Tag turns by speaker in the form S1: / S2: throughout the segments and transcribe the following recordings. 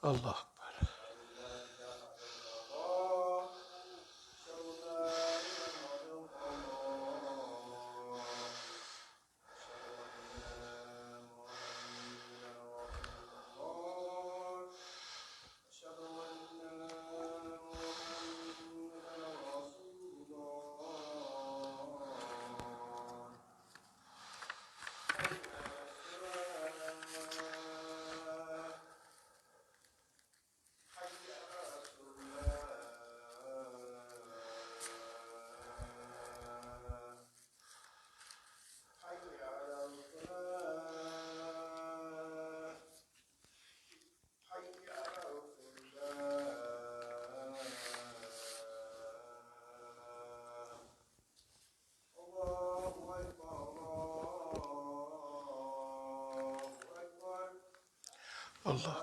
S1: Allah. Allah.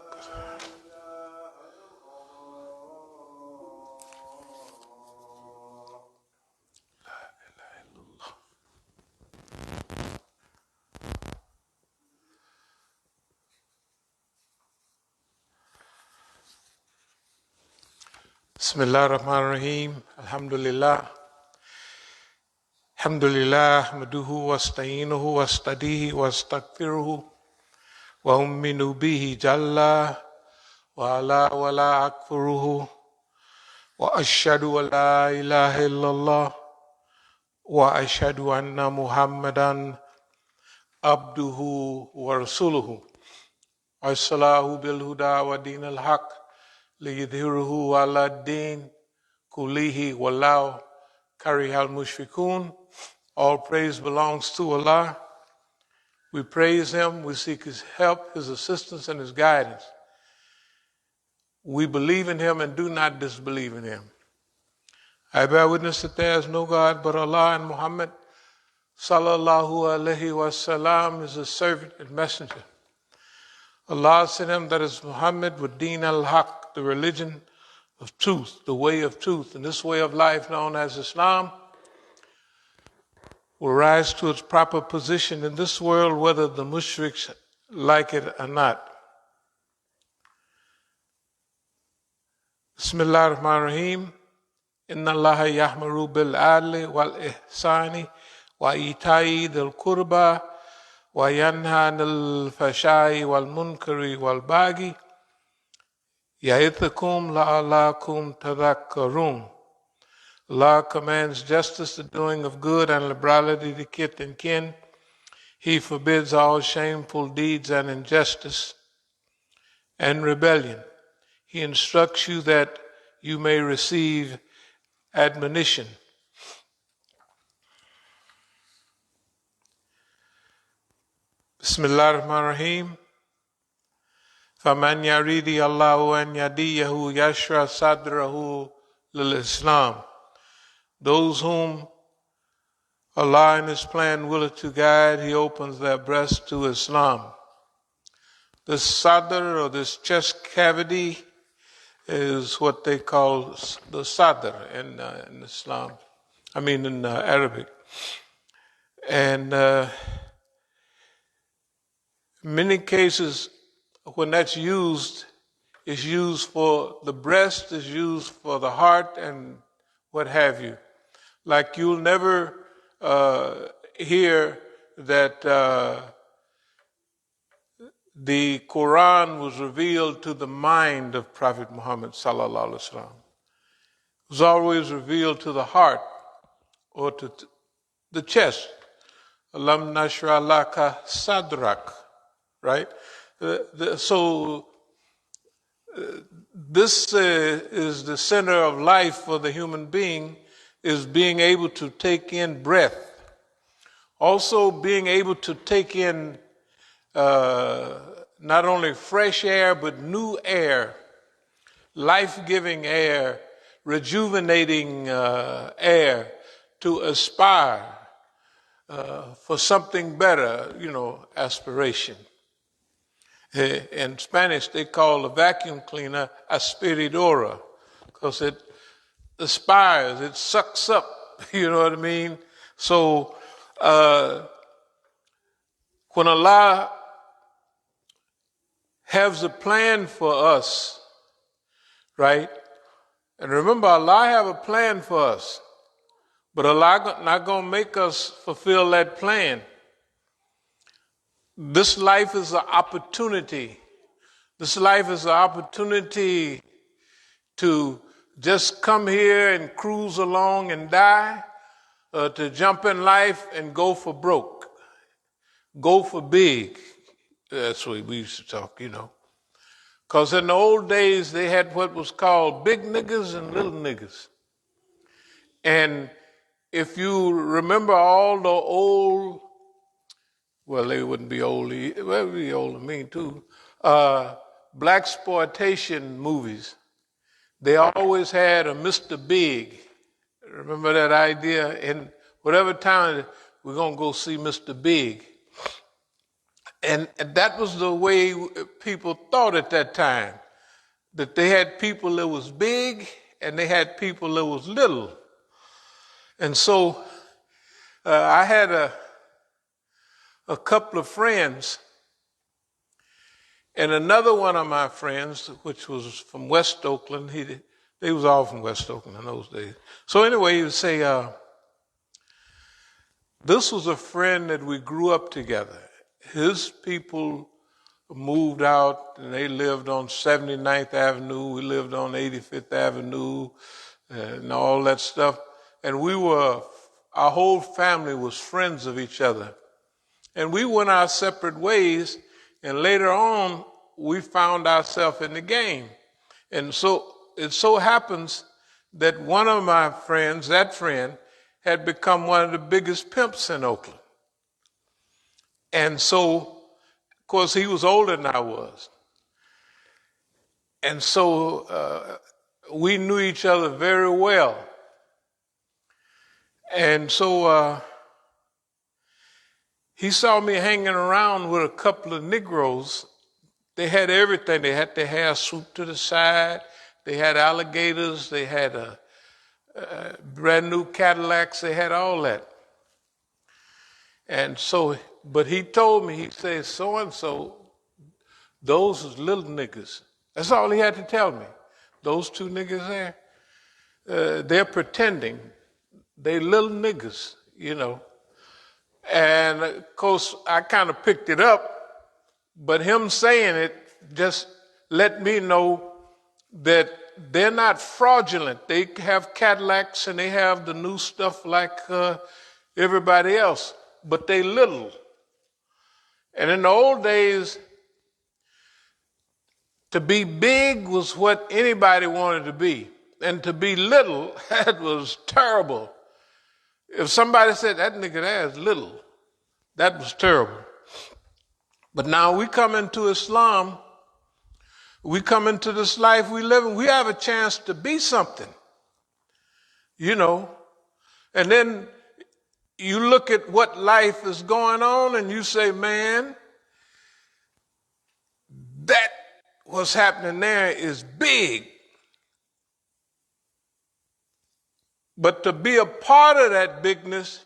S1: Bismillah ar-Rahman ar-Rahim. Alhamdulillah. Alhamdulillah. Ahmaduhu wa asta'inuhu wa astadihi wa astaghfiruhu wa umminu bihi jalla wa ala wa la akfuruhu wa ashhadu wa la ilaha illallah wa ashhadu anna Muhammadan abduhu wa rasuluhu. Arsalahu bil huda wa din al-haq liyudhhiruhu ala din kullihi walau karihal mushrikun. All praise belongs to Allah. We praise Him, we seek His help, His assistance, and His guidance. We believe in Him and do not disbelieve in Him. I bear witness that there is no God but Allah, and Muhammad sallallahu alaihi wasallam is His servant and messenger. Allah sent him, that is Muhammad, with Deen al-Haq, the religion of truth, the way of truth. And this way of life, known as Islam, will rise to its proper position in this world, whether the mushriks like it or not. Bismillah ar-Rahman ar-Rahim. Inna Allaha yahmaru bil-adli wal-ihsani wa ita'i dhil-qurba wa yanha anil fashai wal-munkari wal-baghi ya'ithakum la'alakum tadhakkarun. Allah commands justice, the doing of good, and liberality to kith and kin. He forbids all shameful deeds and injustice and rebellion. He instructs you that you may receive admonition. Bismillah ar-Rahman ar-Rahim. فَمَنْ يَرِيدِ اللَّهُ أَنْ يَهْدِيَهُ يَشْرَحْ صَدْرَهُ لِلْإِسْلَامِ. Those whom Allah in His plan willeth to guide, He opens their breast to Islam. This sadr, or this chest cavity, is what they call the sadr in Islam. In Arabic. And in many cases, when that's used, it's used for the breast, is used for the heart, and what have you. Like you'll never hear that the Quran was revealed to the mind of Prophet Muhammad sallallahu alaihi wasallam. It was always revealed to the heart or to the chest. Alam nashra laka sadrak, right? So this is the center of life for the human being, is being able to take in breath. Also being able to take in not only fresh air, but new air, life-giving air, rejuvenating air, to aspire for something better, aspiration. In Spanish, they call a vacuum cleaner aspiradora, because it aspires, it sucks up, you know what I mean? So when Allah has a plan for us, right? And remember, Allah have a plan for us, but Allah not going to make us fulfill that plan. This life is an opportunity. This life is an opportunity to just come here and cruise along and die, to jump in life and go for broke, go for big. That's what we used to talk, Because in the old days, they had what was called big niggas and little niggas. And if you remember all the old, well, they wouldn't be old, they would be old to me too, black exploitation movies, they always had a Mr. Big. Remember that idea? In whatever town, we're going to go see Mr. Big. And that was the way people thought at that time, that they had people that was big and they had people that was little. And so I had a couple of friends, and another one of my friends, which was from West Oakland, they was all from West Oakland in those days. So anyway, he would say, this was a friend that we grew up together. His people moved out and they lived on 79th Avenue. We lived on 85th Avenue and all that stuff. And our whole family was friends of each other. And we went our separate ways. And later on, we found ourselves in the game. And so it so happens that one of my friends, that friend, had become one of the biggest pimps in Oakland. And so, of course, he was older than I was. And so we knew each other very well. And so he saw me hanging around with a couple of Negroes. They had everything. They had their hair swooped to the side. They had alligators. They had brand new Cadillacs. They had all that. And so, but he told me, he said, so-and-so, those is little niggas. That's all he had to tell me. Those two niggas there, they're pretending. They little niggas, And of course, I kind of picked it up, but him saying it just let me know that they're not fraudulent. They have Cadillacs and they have the new stuff like everybody else, but they little. And in the old days, to be big was what anybody wanted to be. And to be little, that was terrible. If somebody said, that nigga there is little, that was terrible. But now we come into Islam, we come into this life we live in, we have a chance to be something, And then you look at what life is going on and you say, man, that what's happening there is big. But to be a part of that bigness,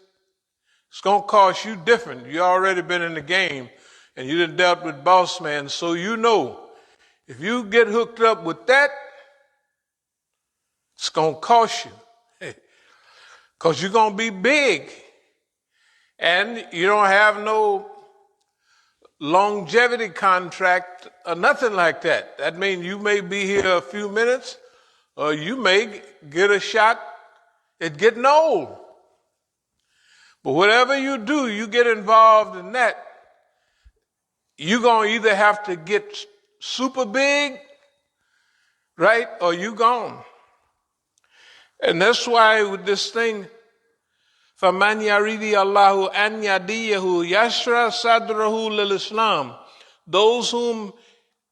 S1: it's going to cost you different. You already been in the game and you done dealt with boss man, so if you get hooked up with that, it's going to cost you. Because you're going to be big. And you don't have no longevity contract or nothing like that. That means you may be here a few minutes or you may get a shot at getting old. But whatever you do, you get involved in that, you're going to either have to get super big, right, or you gone. And that's why with this thing, فَمَنْ يَرِيدِ اللَّهُ أَنْ يَهْدِيَهُ يَشْرَحْ صَدْرَهُ لِلْإِسْلَامِ. Those whom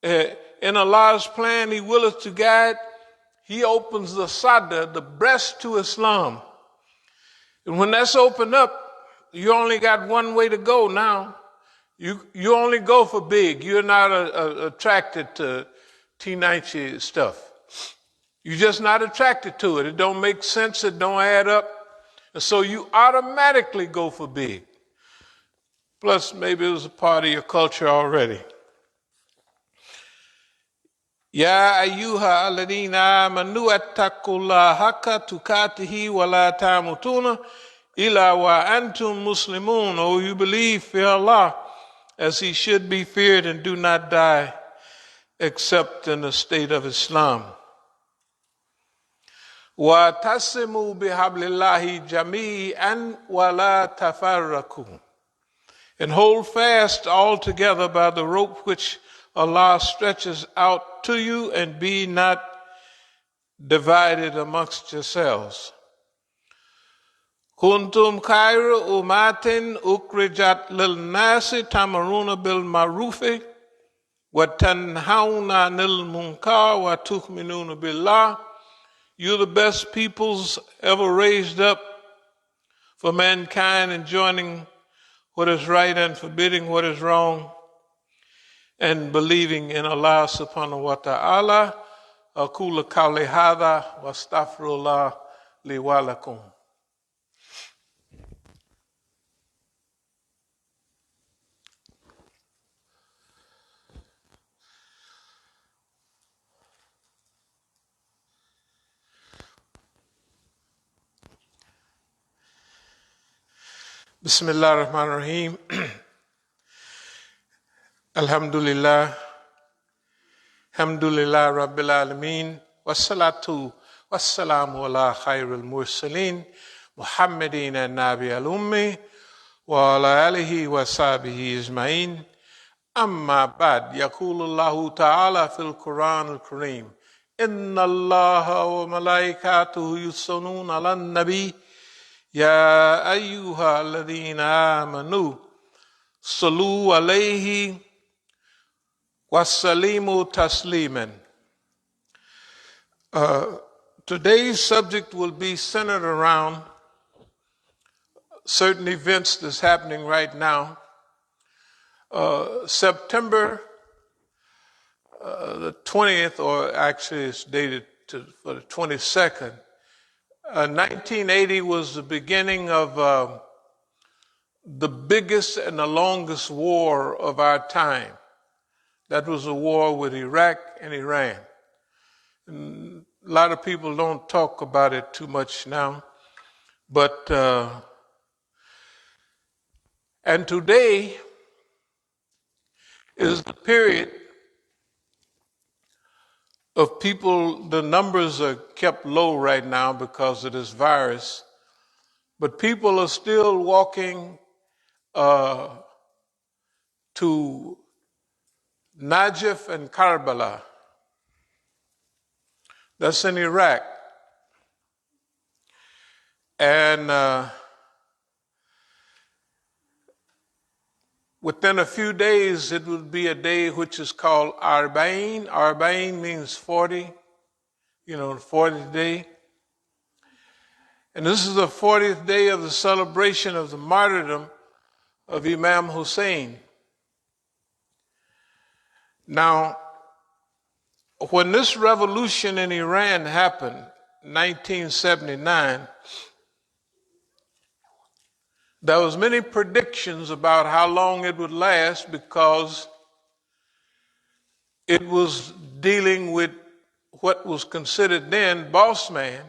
S1: in Allah's plan He willeth to guide, He opens the sadr, the breast to Islam. And when that's opened up, you only got one way to go now. You only go for big. You're not attracted to teenage stuff. You're just not attracted to it. It don't make sense. It don't add up. And so you automatically go for big. Plus, maybe it was a part of your culture already. يا أيها الذين آمنوا اتقوا الله حق تقاته ولا تموتن إلا وأنتم مسلمون. Oh, you believe, fear Allah as he should be feared, and do not die except in the state of Islam. وَتَسِمُوا بِحَبْلِ اللَّهِ جَمِيعًا وَلَا تَفَرَّقُوا. And hold fast all together by the rope which Allah stretches out to you, and be not divided amongst yourselves. Kuntum khayra ummatin ukhrijat lil nasi ta'muruna bil ma'rufi wa tanhauna 'anil munkar wa tu'minuna billah. You're the best peoples ever raised up for mankind, enjoining what is right and forbidding what is wrong, and believing in Allah subhanahu wa ta'ala. Aqulu qawli hadha wa astaghfirullah li wa lakum. Bismillah ar-Rahman ar-Rahim. Alhamdulillah. Alhamdulillah Rabbil Alameen. Wassalatu wassalamu ala khairil mursaleen. Muhammadin an-Nabi al-Ummi. Wa ala alihi wa sahbihi ajma'in. Amma ba'd. Yaqulullahu ta'ala fil Quran al-Kareem. Inna Allaha wa malaikatuhu yusalluna ala nabi. Ya ayyuha alladhina amanu. Sallu alayhi wasalimu tasliman. Today's subject will be centered around certain events that's happening right now. September the 20th, or actually it's dated for the 22nd, 1980 was the beginning of the biggest and the longest war of our time. That was a war with Iraq and Iran. And a lot of people don't talk about it too much now. But, and today is the period of people, the numbers are kept low right now because of this virus, but people are still walking to Najaf and Karbala. That's in Iraq. And within a few days, it will be a day which is called Arba'in. Arba'in means 40, the 40th day. And this is the 40th day of the celebration of the martyrdom of Imam Hussein. Now, when this revolution in Iran happened, 1979, there was many predictions about how long it would last, because it was dealing with what was considered then boss man,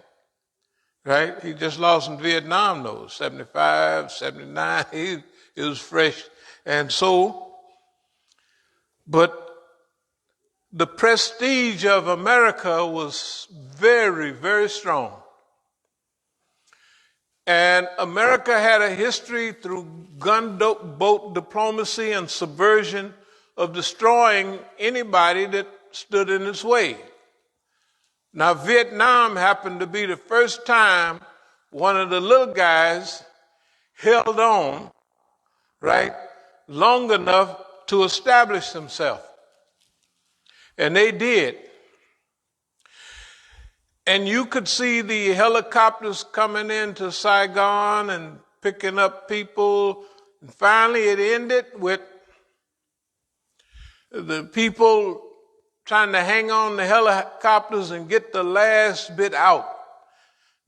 S1: right? He just lost in Vietnam, though, 75, 79, it was fresh. And so, but the prestige of America was very, very strong. And America had a history through gunboat diplomacy and subversion of destroying anybody that stood in its way. Now, Vietnam happened to be the first time one of the little guys held on, right, long enough to establish himself. And they did. And you could see the helicopters coming into Saigon and picking up people. And finally it ended with the people trying to hang on the helicopters and get the last bit out.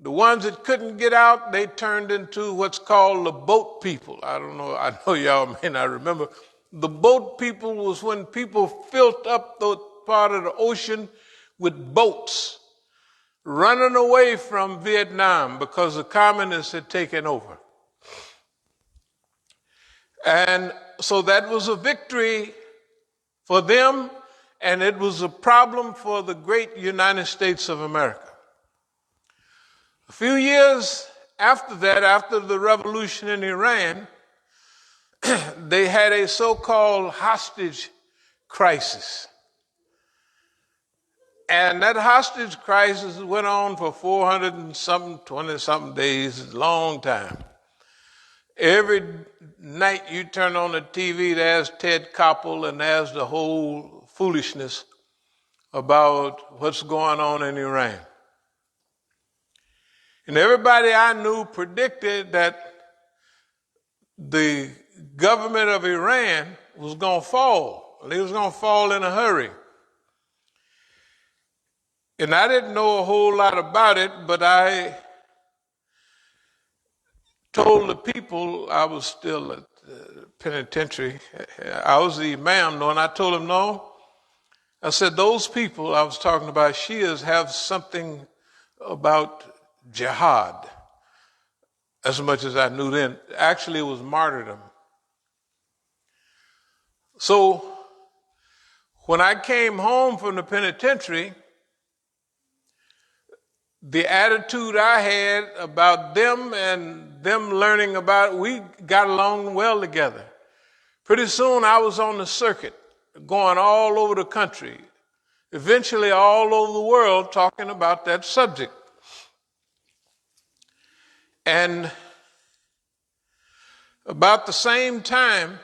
S1: The ones that couldn't get out, they turned into what's called the boat people. I don't know, I know y'all may not remember. The boat people was when people filled up the part of the ocean with boats running away from Vietnam because the communists had taken over. And so that was a victory for them, and it was a problem for the great United States of America. A few years after that, after the revolution in Iran, they had a so-called hostage crisis. And that hostage crisis went on for 400 and something, 20 something days, a long time. Every night you turn on the TV, there's Ted Koppel and there's the whole foolishness about what's going on in Iran. And everybody I knew predicted that the government of Iran was going to fall. They was going to fall in a hurry. And I didn't know a whole lot about it, but I told the people, I was still at the penitentiary, I was the Imam, and I told them, no. I said, those people I was talking about, Shias, have something about jihad, as much as I knew then. Actually, it was martyrdom. So when I came home from the penitentiary, the attitude I had about them and them learning about it, we got along well together. Pretty soon I was on the circuit, going all over the country, eventually all over the world, talking about that subject. And about the same time,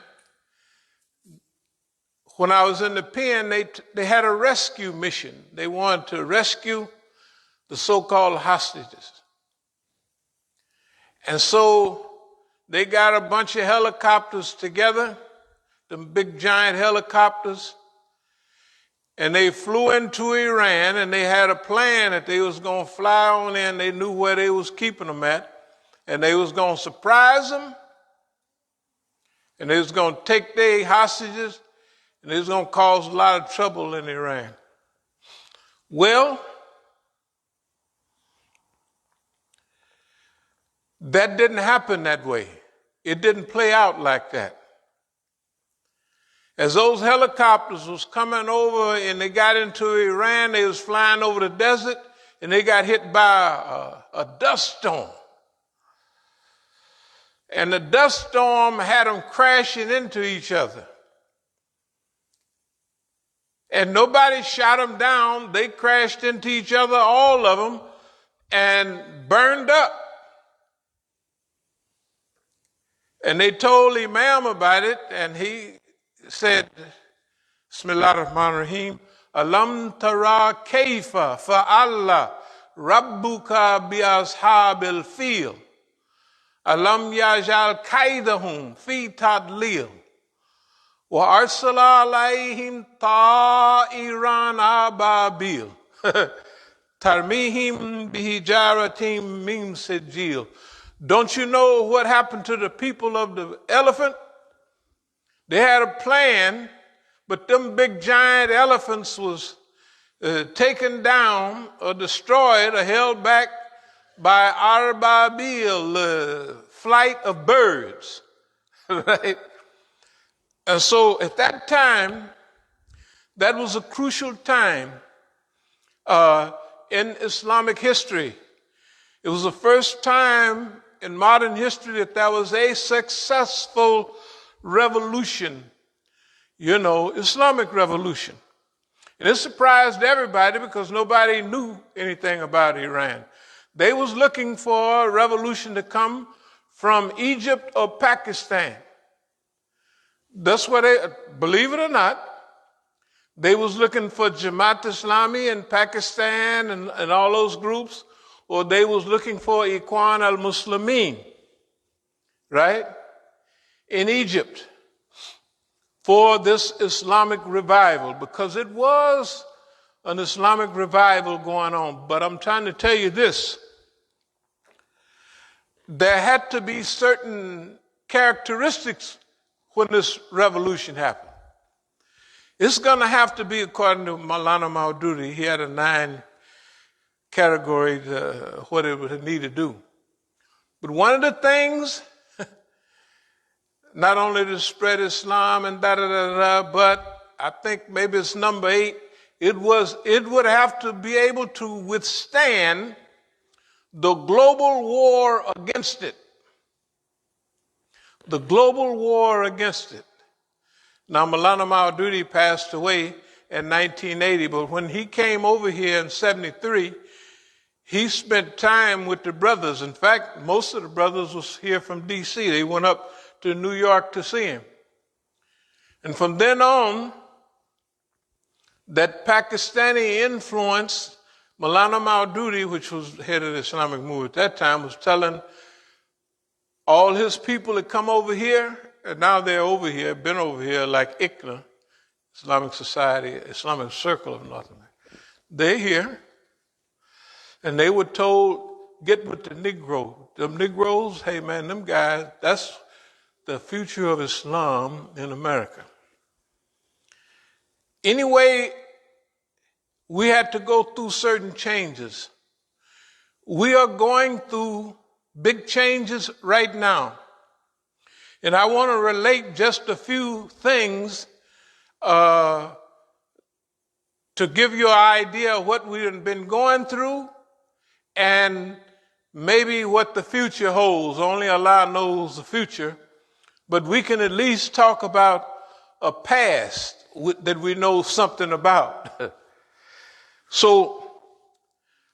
S1: when I was in the pen, they had a rescue mission. They wanted to rescue the so-called hostages. And so they got a bunch of helicopters together, them big giant helicopters, and they flew into Iran, and they had a plan that they was going to fly on in. They knew where they was keeping them at, and they was going to surprise them, and they was going to take their hostages, and they was going to cause a lot of trouble in Iran. Well, that didn't happen that way. It didn't play out like that. As those helicopters was coming over and they got into Iran, they was flying over the desert, and they got hit by a dust storm. And the dust storm had them crashing into each other. And nobody shot them down. They crashed into each other, all of them, and burned up. And they told Imam about it, and he said, Bismillah ar-Rahman ar-Rahim, Alam tara kayfa fa'alla rabbuka bi ashabil fil. Alam yajal kaidahum fi tadlil. Wa arsala alayhim ta'iran ababil. Tarmihim bihijaratim min sijil. Don't you know what happened to the people of the elephant? They had a plan, but them big giant elephants was taken down or destroyed or held back by Arbabil, the flight of birds, right? And so at that time, that was a crucial time in Islamic history. It was the first time in modern history that there was a successful revolution, Islamic Revolution. And it surprised everybody because nobody knew anything about Iran. They was looking for a revolution to come from Egypt or Pakistan. That's what believe it or not, they was looking for Jamaat Islami in Pakistan and all those groups, or they was looking for Ikhwan al-Muslimin, right, in Egypt for this Islamic revival, because it was an Islamic revival going on. But I'm trying to tell you this, there had to be certain characteristics when this revolution happened. It's going to have to be, according to Maulana Maududi, he had a 9 category what it would need to do. But one of the things, not only to spread Islam and but I think maybe it's number 8, it would have to be able to withstand the global war against it. The global war against it. Now, Maulana Maududi passed away in 1980, but when he came over here in 73, he spent time with the brothers. In fact, most of the brothers was here from D.C. They went up to New York to see him. And from then on, that Pakistani influence, Maulana Maududi, which was head of the Islamic movement at that time, was telling all his people to come over here, and now they're over here, been over here, like ICNA, Islamic Society, Islamic Circle of North America. They're here, and they were told, get with the Negro. Them Negroes, hey man, them guys, that's the future of Islam in America. Anyway, we had to go through certain changes. We are going through big changes right now. And I want to relate just a few things to give you an idea of what we've been going through and maybe what the future holds. Only Allah knows the future, but we can at least talk about a past that we know something about. So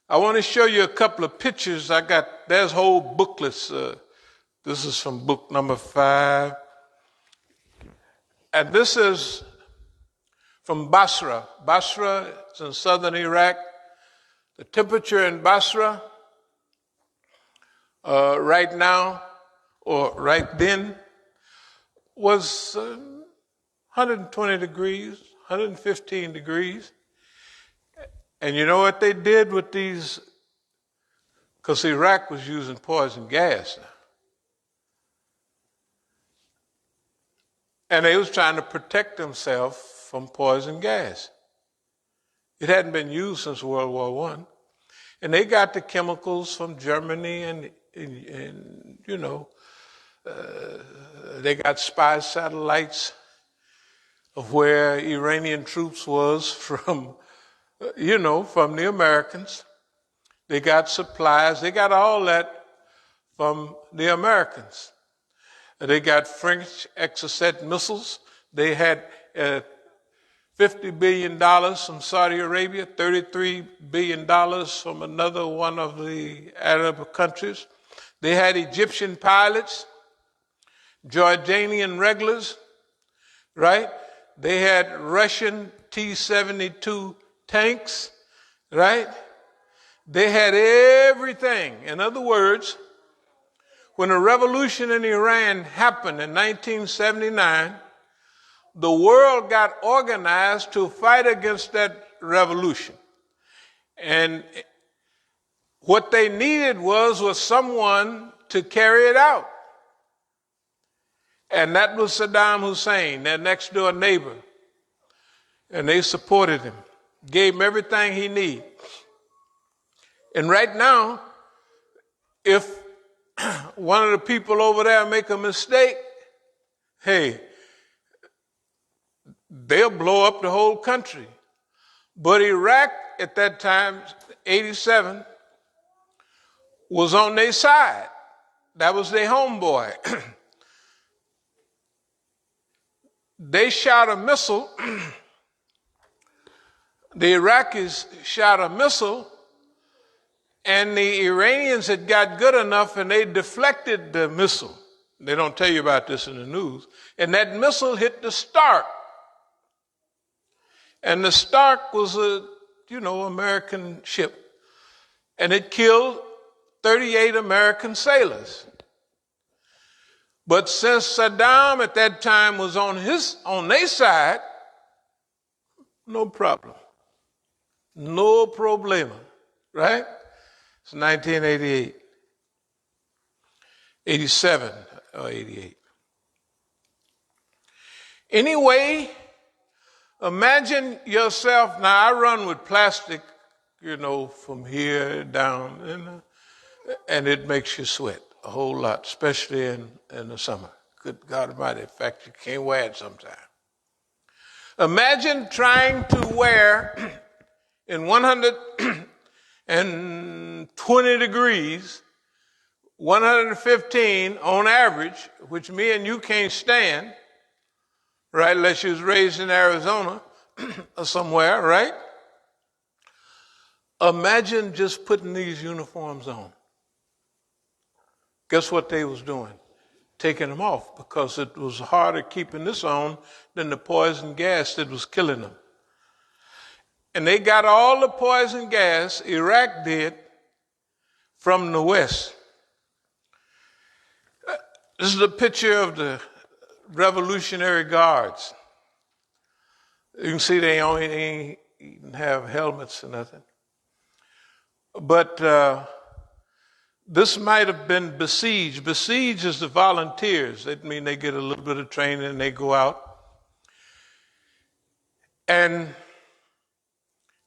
S1: I want to show you a couple of pictures. There's whole booklets. This is from book number 5. And this is from Basra. Basra is in southern Iraq. The temperature in Basra right now, or right then, was 120 degrees, 115 degrees. And you know what they did with these? Because Iraq was using poison gas. And they was trying to protect themselves from poison gas. It hadn't been used since World War I. And they got the chemicals from Germany and they got spy satellites of where Iranian troops was from the Americans. They got supplies. They got all that from the Americans. They got French Exocet missiles. They had $50 billion from Saudi Arabia, $33 billion from another one of the Arab countries. They had Egyptian pilots, Jordanian regulars, right? They had Russian T-72 tanks, right? They had everything. In other words, when the revolution in Iran happened in 1979, the world got organized to fight against that revolution. And what they needed was someone to carry it out. And that was Saddam Hussein, their next door neighbor. And they supported him, gave him everything he needed. And right now, if one of the people over there make a mistake, hey, they'll blow up the whole country. But Iraq at that time, 87, was on their side. That was their homeboy. They shot a missile. The Iraqis shot a missile, and the Iranians had got good enough and they deflected the missile. They don't tell you about this in the news. And that missile hit the Stark. And the Stark was a, American ship. And it killed 38 American sailors. But since Saddam at that time was on their side, no problem. No problema, right? It's 1988, 87 or 88. Anyway, Imagine yourself, now I run with plastic, from here down, and it makes you sweat a whole lot, especially in the summer. Good God Almighty, in fact, you can't wear it sometimes. Imagine trying to wear in 120 degrees, 115 on average, which me and you can't stand, right, unless you was raised in Arizona or somewhere, right? Imagine just putting these uniforms on. Guess what they was doing? Taking them off, because it was harder keeping this on than the poison gas that was killing them. And they got all the poison gas, Iraq did, from the West. This is a picture of the Revolutionary Guards. You can see they ain't even have helmets or nothing. But this might have been besieged. Besieged is the volunteers. That means they get a little bit of training and they go out. And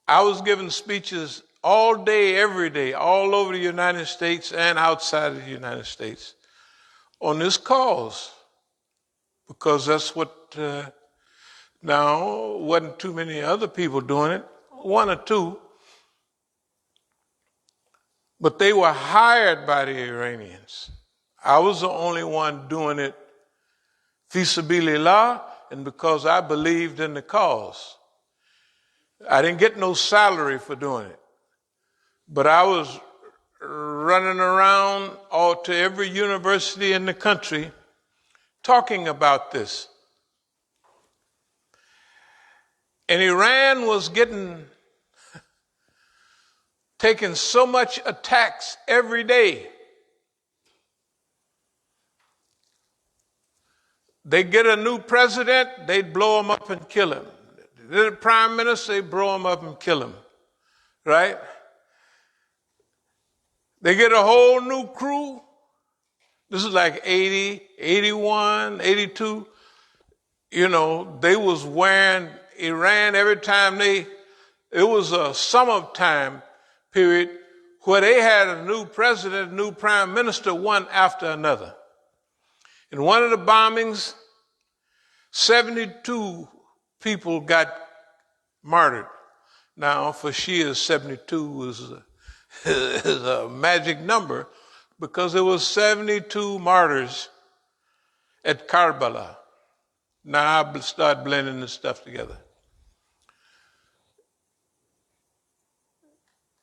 S1: I was giving speeches all day, every day, all over the United States and outside of the United States on this cause. Because that's what, now, wasn't too many other people doing it, one or two. But they were hired by the Iranians. I was the only one doing it fi sabilillah, and because I believed in the cause. I didn't get no salary for doing it. But I was running around all to every university in the country talking about this. And Iran was taking so much attacks every day. They get a new president, they'd blow him up and kill him. They get a prime minister, they blow him up and kill him. Right? They get a whole new crew. This is like 80, 81, 82. They was wearing Iran every time it was a summertime period where they had a new president, a new prime minister, one after another. In one of the bombings, 72 people got martyred. Now, for Shias, 72 is a magic number, because there was 72 martyrs at Karbala. Now I start blending this stuff together.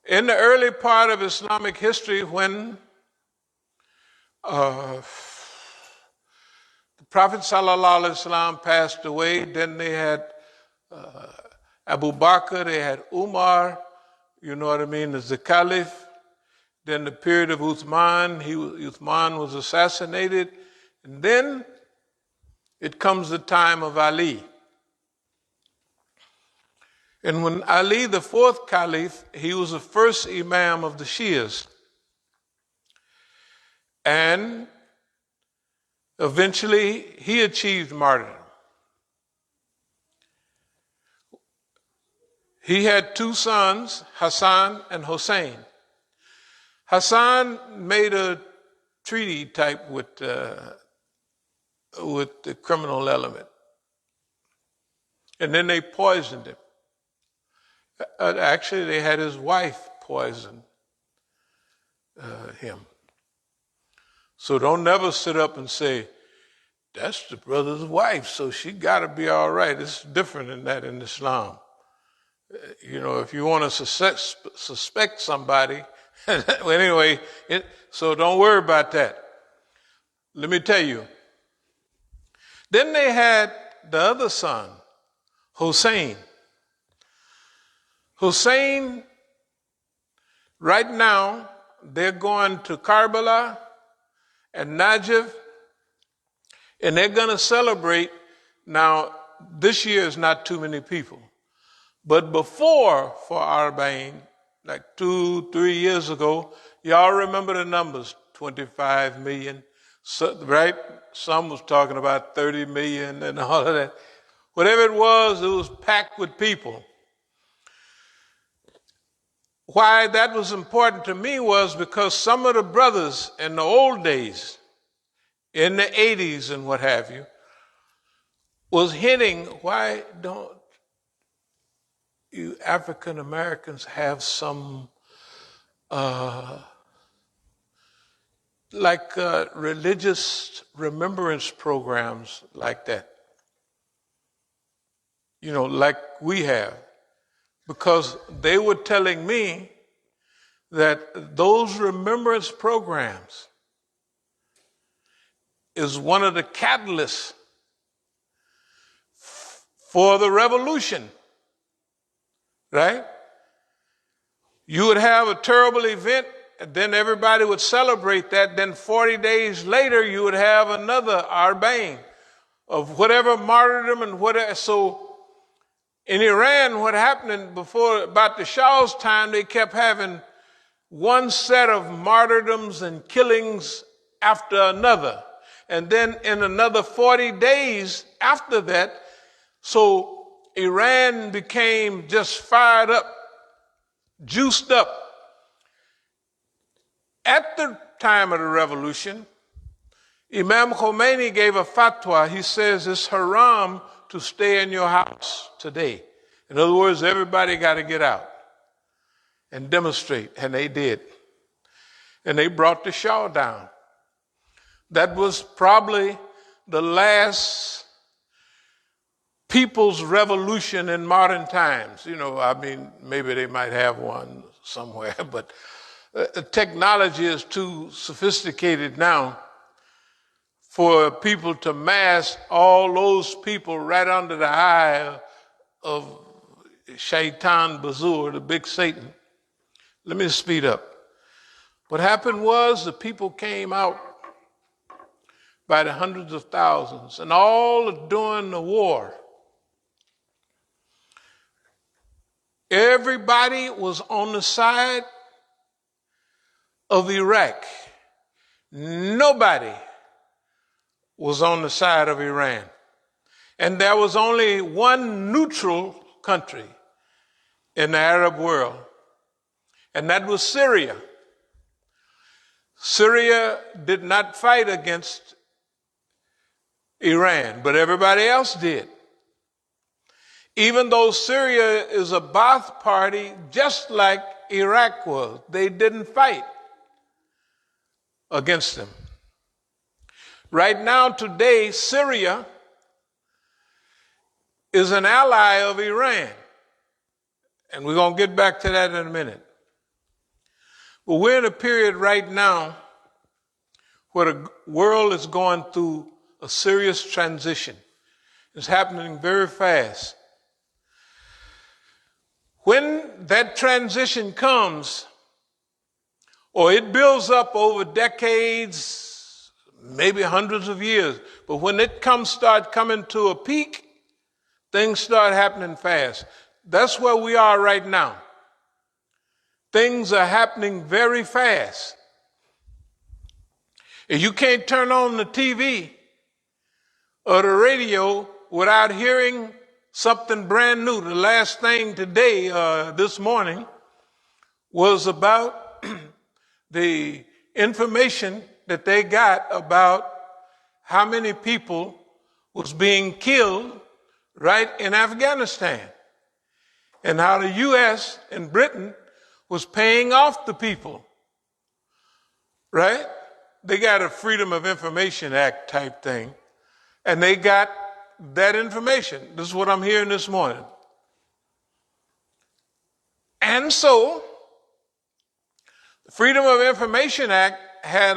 S1: In the early part of Islamic history, when the Prophet ﷺ passed away, then they had Abu Bakr, they had Umar, as the Caliph. Then the period of Uthman, Uthman was assassinated. And then it comes the time of Ali. And when Ali, the fourth Caliph, he was the first Imam of the Shias. And eventually he achieved martyrdom. He had two sons, Hassan and Hussein. Hassan made a treaty type with the criminal element. And then they poisoned him. Actually, they had his wife poison him. So don't never sit up and say, that's the brother's wife, so she got to be all right. It's different than that in Islam. If you want to suspect somebody, well, anyway, so don't worry about that. Let me tell you. Then they had the other son, Hussein. Hussein, right now, they're going to Karbala and Najaf, and they're going to celebrate. Now, this year is not too many people. But before, for Arba'in, like 2-3 years ago, y'all remember the numbers, 25 million, so, right? Some was talking about 30 million and all of that. Whatever it was packed with people. Why that was important to me was because some of the brothers in the old days, in the 80s and what have you, was hinting, why don't you African Americans have some religious remembrance programs like that? Like we have. Because they were telling me that those remembrance programs is one of the catalysts for the revolution, right? You would have a terrible event, and then everybody would celebrate that. Then 40 days later, you would have another Arbain of whatever martyrdom and whatever. So in Iran, what happened before, about the Shah's time, they kept having one set of martyrdoms and killings after another. And then in another 40 days after that, so Iran became just fired up, juiced up. At the time of the revolution, Imam Khomeini gave a fatwa. He says it's haram to stay in your house today. In other words, everybody got to get out and demonstrate, and they did. And they brought the Shah down. That was probably the last people's revolution in modern times. Maybe they might have one somewhere, but technology is too sophisticated now for people to mass all those people right under the eye of Shaitan Bazur, the big Satan. Let me speed up. What happened was the people came out by the hundreds of thousands, and all during the war, everybody was on the side of Iraq. Nobody was on the side of Iran. And there was only one neutral country in the Arab world, and that was Syria. Syria did not fight against Iran, but everybody else did. Even though Syria is a Ba'ath party, just like Iraq was, they didn't fight against them. Right now, today, Syria is an ally of Iran. And we're going to get back to that in a minute. But we're in a period right now where the world is going through a serious transition. It's happening very fast. When that transition comes, or it builds up over decades, maybe hundreds of years, but when it start coming to a peak, things start happening fast. That's where we are right now. Things are happening very fast. And you can't turn on the TV or the radio without hearing something brand new. The last thing today, this morning, was about the information that they got about how many people was being killed right in Afghanistan, and how the U.S. and Britain was paying off the people, right? They got a Freedom of Information Act type thing, and they got that information. This is what I'm hearing this morning. And so, the Freedom of Information Act had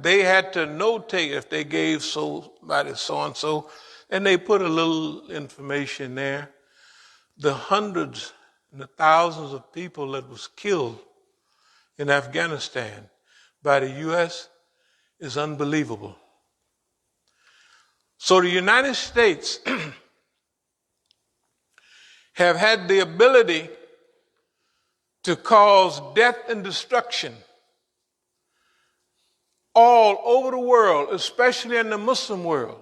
S1: they had to notate if they gave somebody so-and-so, and they put a little information there. The hundreds and the thousands of people that was killed in Afghanistan by the U.S. is unbelievable. So the United States have had the ability to cause death and destruction all over the world, especially in the Muslim world.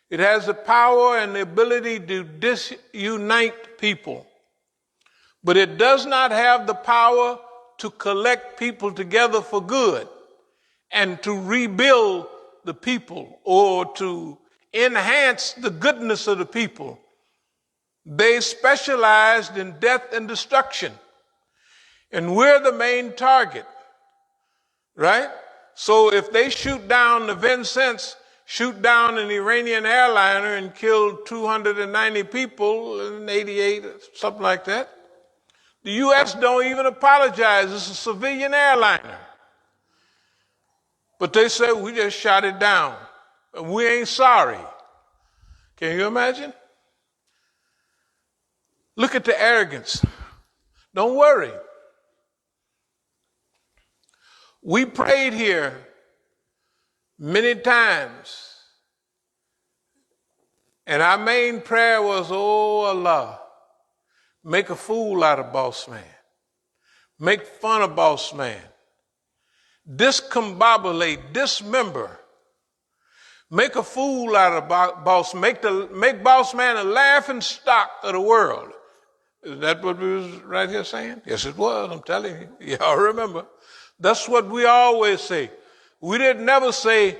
S1: It has the power and the ability to disunite people. But it does not have the power to collect people together for good and to rebuild the people or to enhance the goodness of the people. They specialized in death and destruction. And we're the main target, right? So if they shoot down the Vincennes, shoot down an Iranian airliner and kill 290 people in 88, something like that, the U.S. don't even apologize. It's a civilian airliner. But they say, we just shot it down. We ain't sorry. Can you imagine? Look at the arrogance. Don't worry. We prayed here many times. And our main prayer was, oh Allah, make a fool out of boss man. Make fun of boss man. Discombobulate, dismember. Make a fool out of boss. Make boss man a laughing stock of the world. Is that what we was right here saying? Yes, it was. I'm telling you. Y'all remember. That's what we always say. We didn't never say,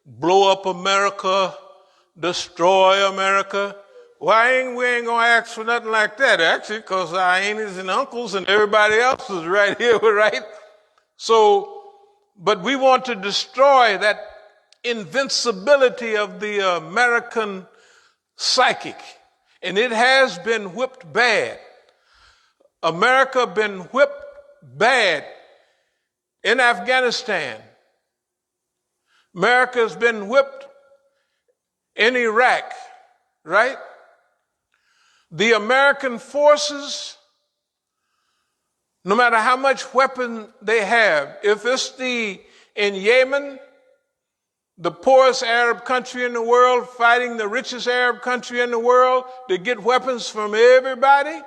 S1: blow up America, destroy America. Well, we ain't going to ask for nothing like that, actually, because our aunties and uncles and everybody else is right here, right? So, but we want to destroy that invincibility of the American psychic. And it has been whipped bad. America been whipped bad in Afghanistan. America's been whipped in Iraq, right? The American forces, no matter how much weapon they have, if it's in Yemen, the poorest Arab country in the world, fighting the richest Arab country in the world to get weapons from everybody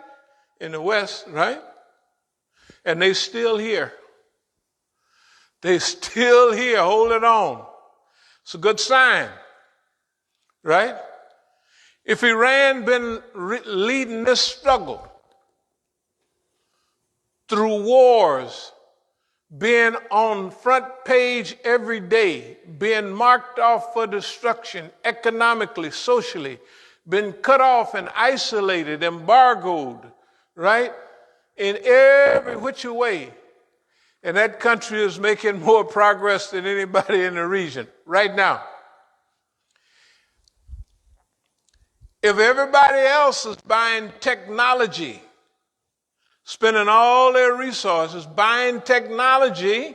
S1: in the West, right? And they still here. They still here, holding on. It's a good sign, right? If Iran been leading this struggle through wars, being on front page every day, being marked off for destruction economically, socially, been cut off and isolated, embargoed, right? In every which way. And that country is making more progress than anybody in the region right now. If everybody else is buying technology, spending all their resources buying technology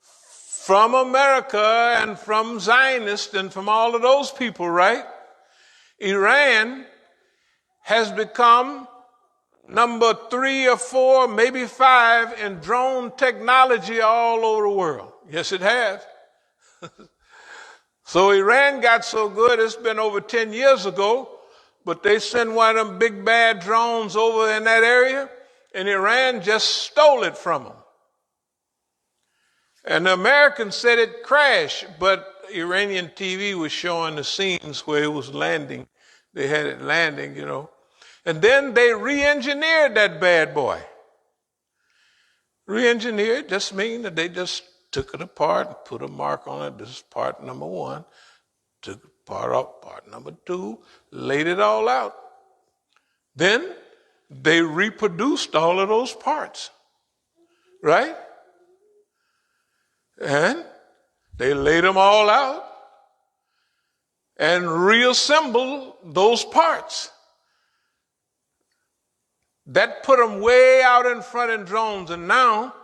S1: from America and from Zionists and from all of those people, right? Iran has become number 3 or 4, maybe 5 in drone technology all over the world. Yes, it has. So Iran got so good, it's been over 10 years ago, but they sent one of them big bad drones over in that area, and Iran just stole it from them. And the Americans said it crashed, but Iranian TV was showing the scenes where it was landing. They had it landing, you know. And then they re-engineered that bad boy. Re-engineered just means that they just took it apart and put a mark on it. This is part number 1. Took part off, part number 2, laid it all out. Then they reproduced all of those parts, right? And they laid them all out and reassembled those parts. That put them way out in front in drones, and now,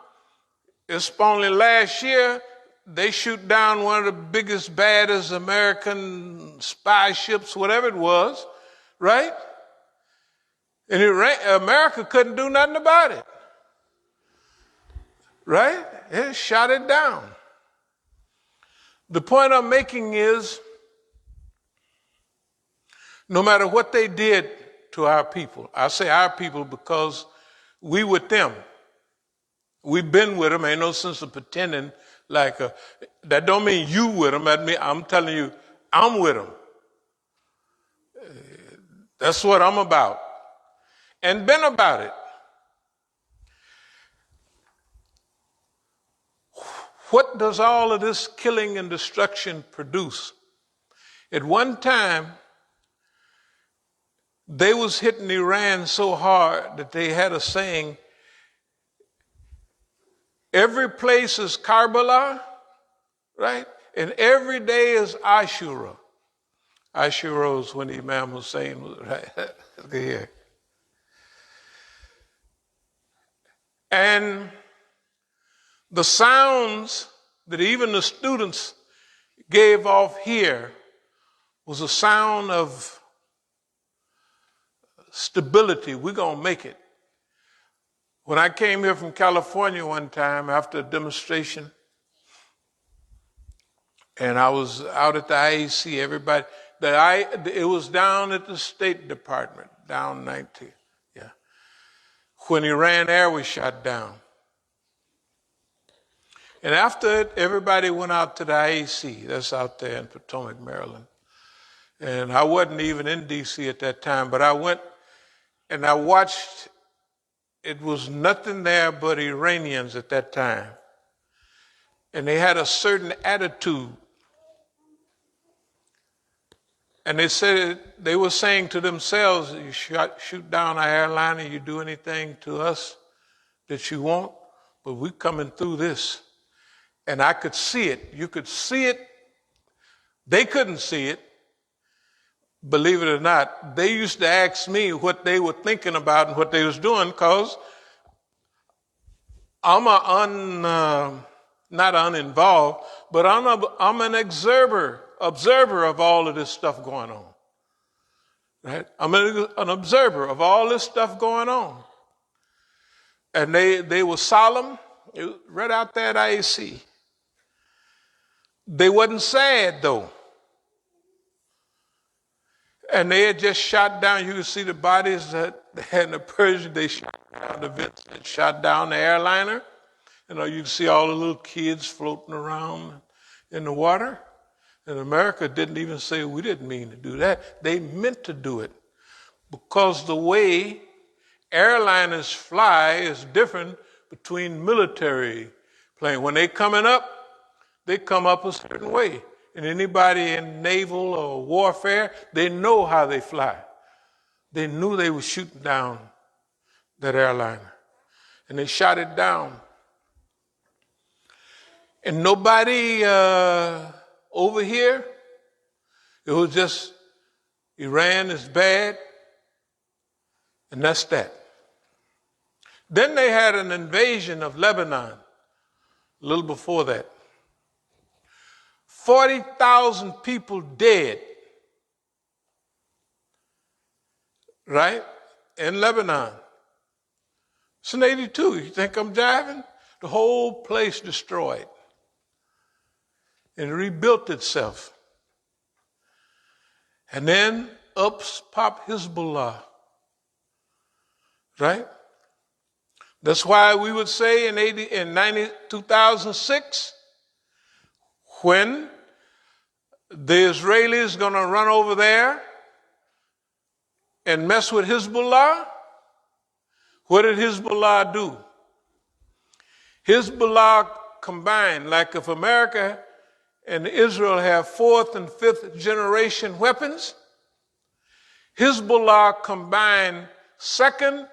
S1: it's only last year, they shoot down one of the biggest, baddest American spy ships, whatever it was, right? And America couldn't do nothing about it, right? It shot it down. The point I'm making is, no matter what they did to our people, I say our people because we with them. We've been with them. Ain't no sense of pretending like that don't mean you with them. I'm telling you, I'm with them. That's what I'm about. And been about it. What does all of this killing and destruction produce? At one time, they was hitting Iran so hard that they had a saying, every place is Karbala, right? And every day is Ashura. Ashura is when Imam Hussein was right here. And the sounds that even the students gave off here was a sound of stability. We're going to make it. When I came here from California one time after a demonstration, and I was out at the IAC, everybody, it was down at the State Department, down 19, yeah, when Iran Air was shot down. And after it, everybody went out to the IAC, that's out there in Potomac, Maryland. And I wasn't even in D.C. at that time, but I went and I watched. It was nothing there but Iranians at that time. And they had a certain attitude. And they were saying to themselves, you shoot down our airliner, you do anything to us that you want, but we're coming through this. And I could see it. You could see it. They couldn't see it. Believe it or not, they used to ask me what they were thinking about and what they was doing, because I'm not uninvolved, but I'm an observer of all of this stuff going on. Right? I'm an observer of all this stuff going on. And they were solemn, right out there at IAC. They wasn't sad though. And they had just shot down, you could see the bodies that they had in the Persian, they shot down the Vince and shot down the airliner. You know, you can see all the little kids floating around in the water. And America didn't even say, we didn't mean to do that. They meant to do it. Because the way airliners fly is different between military planes. When they coming up, they come up a certain way. And anybody in naval or warfare, they know how they fly. They knew they were shooting down that airliner. And they shot it down. And nobody over here, it was just Iran is bad, and that's that. Then they had an invasion of Lebanon a little before that. 40,000 people dead, right, in Lebanon. It's in 82. You think I'm jiving? The whole place destroyed. And it rebuilt itself. And then up popped Hezbollah, right? That's why we would say in 2006, when the Israelis going to run over there and mess with Hezbollah, what did Hezbollah do? Hezbollah combined, like if America and Israel have fourth and fifth generation weapons, Hezbollah combined second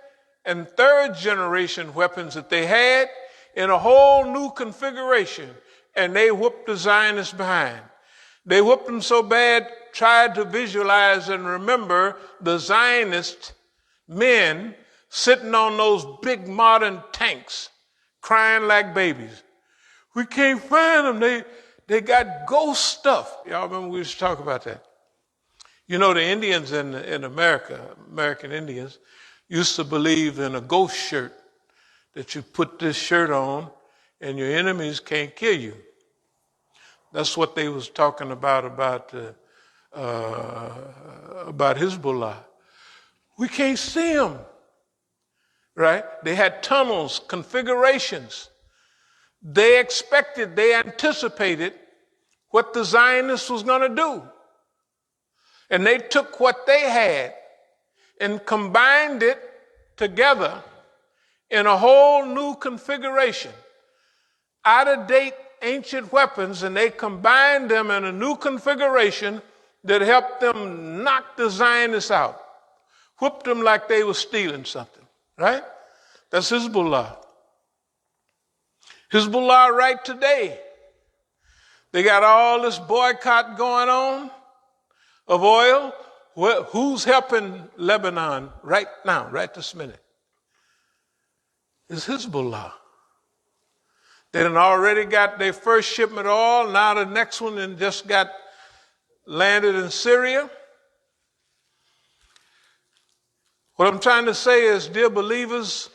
S1: and third generation weapons that they had in a whole new configuration, and they whooped the Zionists behind. They whooped them so bad, tried to visualize and remember the Zionist men sitting on those big modern tanks, crying like babies. We can't find them. They got ghost stuff. Y'all remember we used to talk about that? You know, the Indians in America, American Indians, used to believe in a ghost shirt, that you put this shirt on and your enemies can't kill you. That's what they was talking about Hezbollah. We can't see them, right? They had tunnels, configurations. They anticipated what the Zionists was going to do. And they took what they had and combined it together in a whole new configuration. Out-of-date ancient weapons, and they combined them in a new configuration that helped them knock the Zionists out, whooped them like they were stealing something, right? That's Hezbollah. Hezbollah right today, they got all this boycott going on of oil. Well, who's helping Lebanon right now, right this minute? It's Hezbollah. They done already got their first shipment of oil. Now the next one and just got landed in Syria. What I'm trying to say is, dear believers,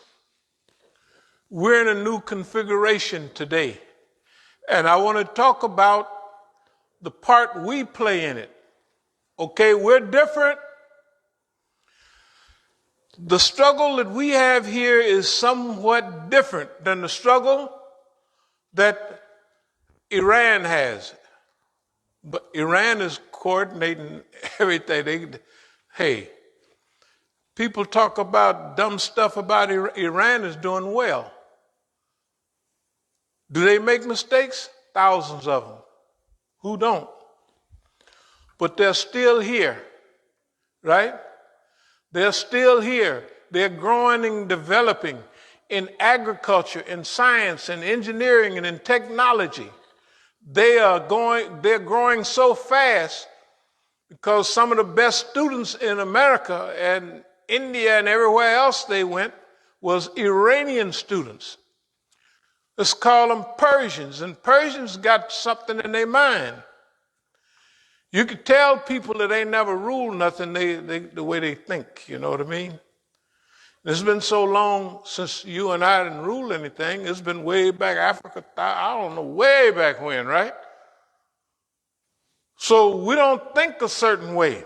S1: we're in a new configuration today. And I want to talk about the part we play in it. Okay, we're different. The struggle that we have here is somewhat different than the struggle that Iran has. But Iran is coordinating everything. Hey, people talk about dumb stuff about Iran is doing well. Do they make mistakes? Thousands of them. Who don't? But they're still here, right? They're still here. They're growing and developing in agriculture, in science, in engineering, and in technology. They're growing so fast because some of the best students in America and India and everywhere else they went was Iranian students. Let's call them Persians, and Persians got something in their mind. You could tell people that they never ruled nothing the way they think, you know what I mean? It's been so long since you and I didn't rule anything. It's been way back, Africa, I don't know, way back when, right? So we don't think a certain way.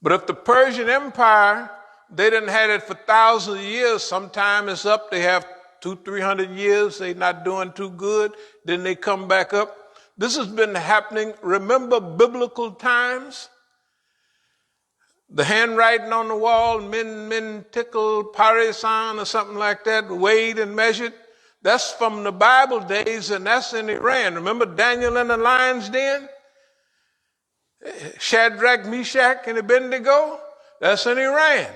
S1: But if the Persian Empire, they didn't have it for thousands of years. Sometime it's up. They have 200-300 years. They're not doing too good. Then they come back up. This has been happening. Remember biblical times? The handwriting on the wall, min tickle parisan or something like that, weighed and measured. That's from the Bible days, and that's in Iran. Remember Daniel in the lion's den? Shadrach, Meshach, and Abednego? That's in Iran.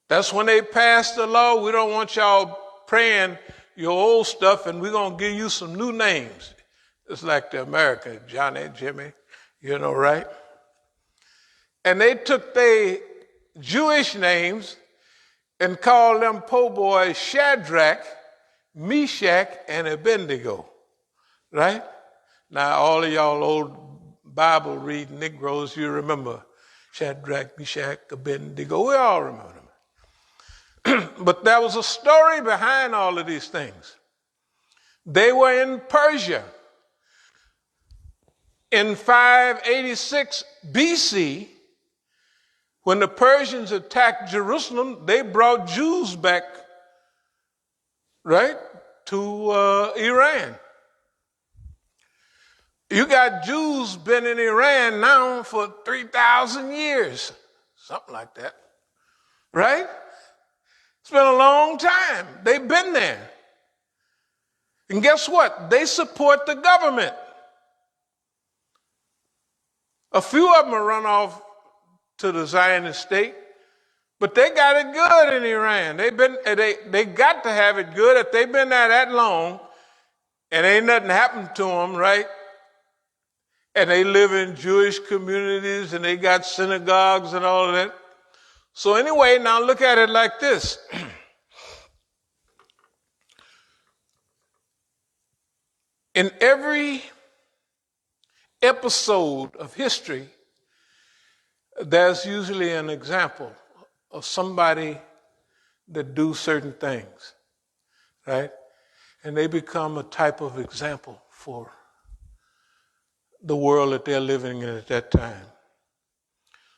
S1: That's when they passed the law. We don't want y'all praying your old stuff, and we're going to give you some new names. It's like the American, Johnny, Jimmy, you know, right? And they took their Jewish names and called them po' boys Shadrach, Meshach, and Abednego, right? Now, all of y'all old Bible reading Negroes, you remember Shadrach, Meshach, Abednego. We all remember them. But there was a story behind all of these things. They were in Persia. In 586 BC, when the Persians attacked Jerusalem, they brought Jews back, right, to Iran. You got Jews been in Iran now for 3,000 years, something like that, right? It's been a long time. They've been there. And guess what? They support the government. A few of them are run off to the Zionist state, but they got it good in Iran. They got to have it good. If they've been there that long and ain't nothing happened to them, right? And they live in Jewish communities and they got synagogues and all of that. So anyway, now look at it like this. In every episode of history, there's usually an example of somebody that do certain things, right? And they become a type of example for the world that they're living in at that time.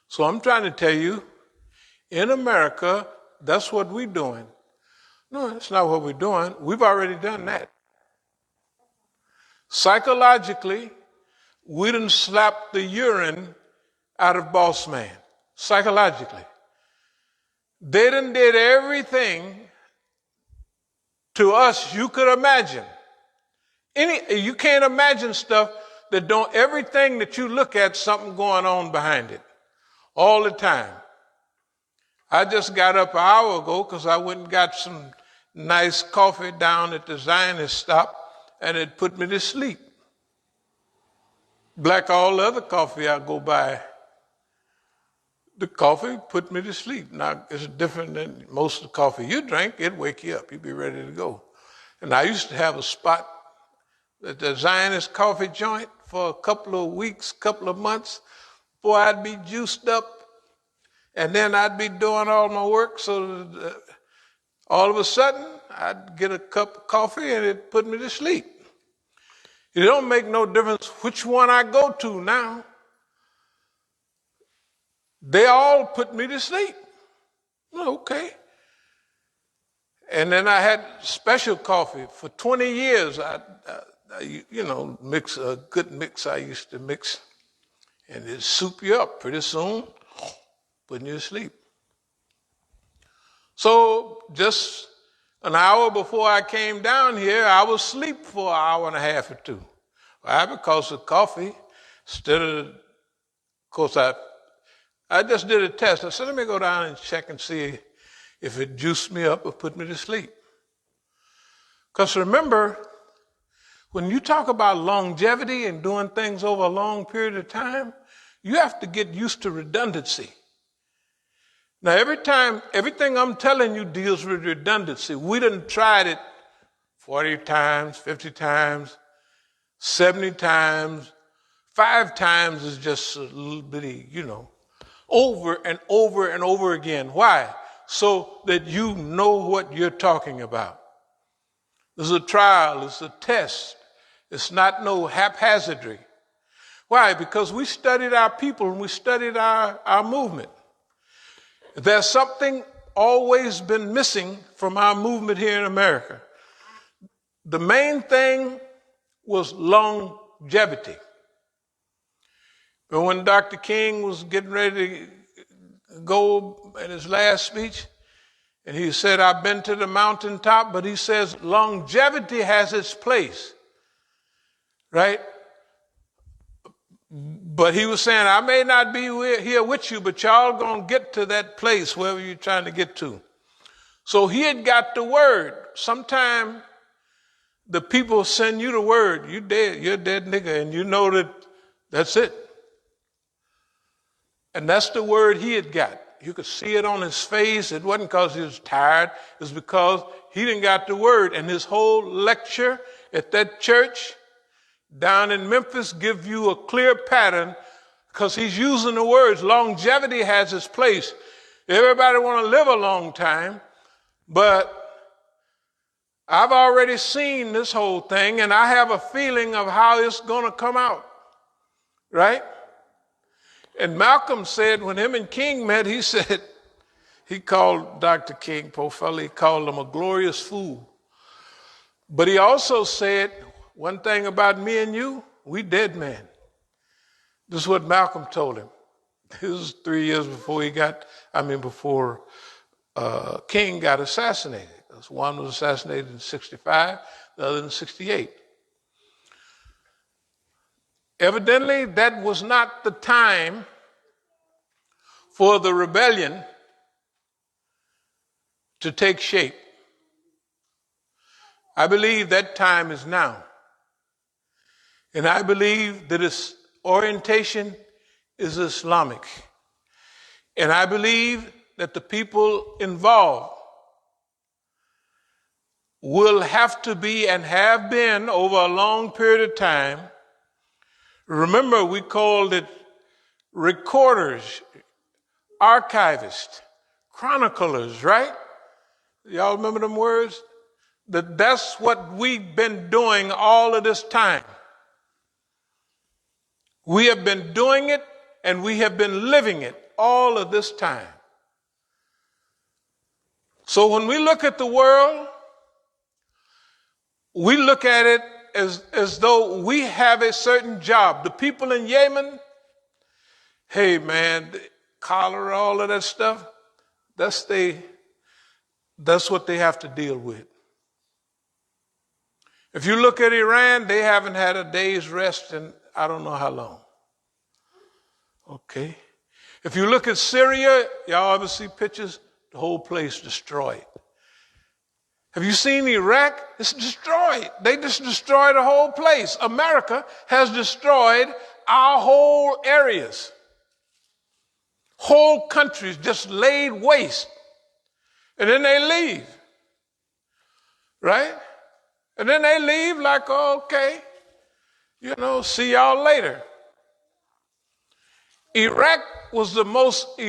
S1: So I'm trying to tell you, in America, that's what we're doing. No, that's not what we're doing. We've already done that. Psychologically, we done slapped the urine out of boss man, psychologically. They done did everything to us you could imagine. You can't imagine stuff that don't, everything that you look at, something going on behind it all the time. I just got up an hour ago because I went and got some nice coffee down at the Zionist stop, and it put me to sleep. Like all the other coffee I go by, the coffee put me to sleep. Now, it's different than most of the coffee you drink. It'd wake you up. You'd be ready to go. And I used to have a spot at the Zionist coffee joint for a couple of weeks, couple of months. Boy, I'd be juiced up, and then I'd be doing all my work. So all of a sudden, I'd get a cup of coffee, and it'd put me to sleep. It don't make no difference which one I go to now. They all put me to sleep. Okay. And then I had special coffee. For 20 years, I mix a good mix I used to mix. And it'd soup you up pretty soon, putting you to sleep. So just an hour before I came down here, I was asleep for an hour and a half or two. Why? Because of coffee. Instead of course, I just did a test. I said, let me go down and check and see if it juiced me up or put me to sleep. Because remember, when you talk about longevity and doing things over a long period of time, you have to get used to redundancy. Now, everything I'm telling you deals with redundancy. We done tried it 40 times, 50 times, 70 times. 5 times is just a little bitty, over and over and over again. Why? So that you know what you're talking about. It's a trial, it's a test. It's not no haphazardry. Why? Because we studied our people and we studied our movement. There's something always been missing from our movement here in America. The main thing was longevity. But when Dr. King was getting ready to go in his last speech, and he said, I've been to the mountaintop, but he says longevity has its place, right? But he was saying, I may not be here with you, but y'all going to get to that place, wherever you're trying to get to. So he had got the word. Sometime the people send you the word, you dead, you're a dead nigga, and you know that that's it. And that's the word he had got. You could see it on his face. It wasn't because he was tired. It was because he didn't got the word. And his whole lecture at that church down in Memphis give you a clear pattern because he's using the words. Longevity has its place. Everybody want to live a long time, but I've already seen this whole thing, and I have a feeling of how it's going to come out, right? And Malcolm said when him and King met, he said, he called Dr. King, poor fella, he called him a glorious fool. But he also said, one thing about me and you, we dead men. This is what Malcolm told him. This was 3 years before before King got assassinated. One was assassinated in 65, the other in 68. Evidently, that was not the time for the rebellion to take shape. I believe that time is now. And I believe that its orientation is Islamic. And I believe that the people involved will have to be and have been over a long period of time. Remember, we called it recorders, archivists, chroniclers, right? Y'all remember them words? That's what we've been doing all of this time. We have been doing it and we have been living it all of this time. So when we look at the world, we look at it as though we have a certain job. The people in Yemen, hey man, cholera, all of that stuff, that's what they have to deal with. If you look at Iran, they haven't had a day's rest in I don't know how long. Okay. If you look at Syria, y'all ever see pictures? The whole place destroyed. Have you seen Iraq? It's destroyed. They just destroyed the whole place. America has destroyed our whole areas. Whole countries just laid waste. And then they leave. Right? And then they leave like, oh, okay, see y'all later. Iraq was the most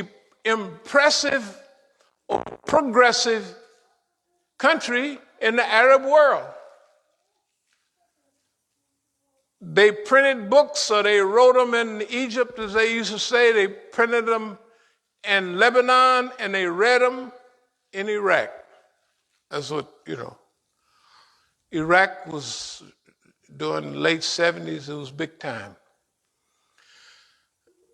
S1: impressive or progressive country in the Arab world. They printed books, so they wrote them in Egypt, as they used to say. They printed them in Lebanon, and they read them in Iraq. That's what, Iraq was during the late 70s, it was big time.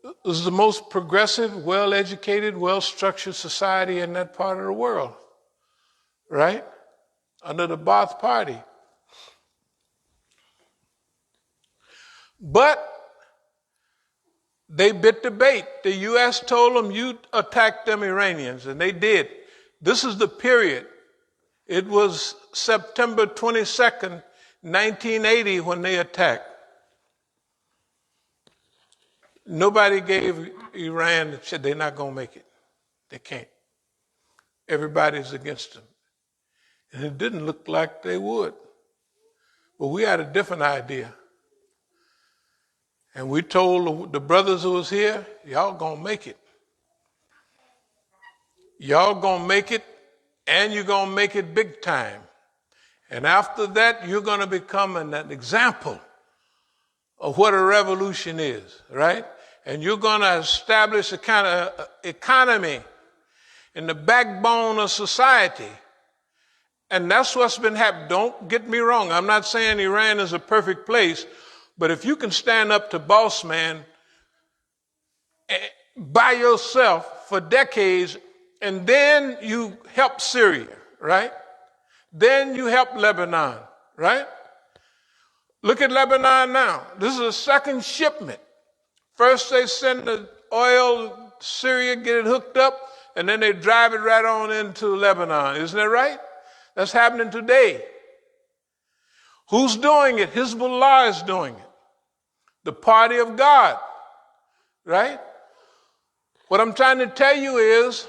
S1: It was the most progressive, well-educated, well-structured society in that part of the world, right? Under the Ba'ath Party. But they bit the bait. The U.S. told them, you attack them Iranians, and they did. This is the period. It was September 22nd, 1980, when they attacked. Nobody gave Iran the shit. They're not going to make it. They can't. Everybody's against them. And it didn't look like they would. But we had a different idea. And we told the brothers who was here, y'all going to make it. Y'all going to make it, and you're going to make it big time. And after that, you're going to become an example of what a revolution is, right? And you're going to establish a kind of economy in the backbone of society. And that's what's been happening. Don't get me wrong. I'm not saying Iran is a perfect place, but if you can stand up to boss man by yourself for decades, and then you help Syria, right? Then you help Lebanon, right? Look at Lebanon now. This is a second shipment. First they send the oil to Syria, get it hooked up, and then they drive it right on into Lebanon. Isn't that right? That's happening today. Who's doing it? Hezbollah is doing it. The party of God, right? What I'm trying to tell you is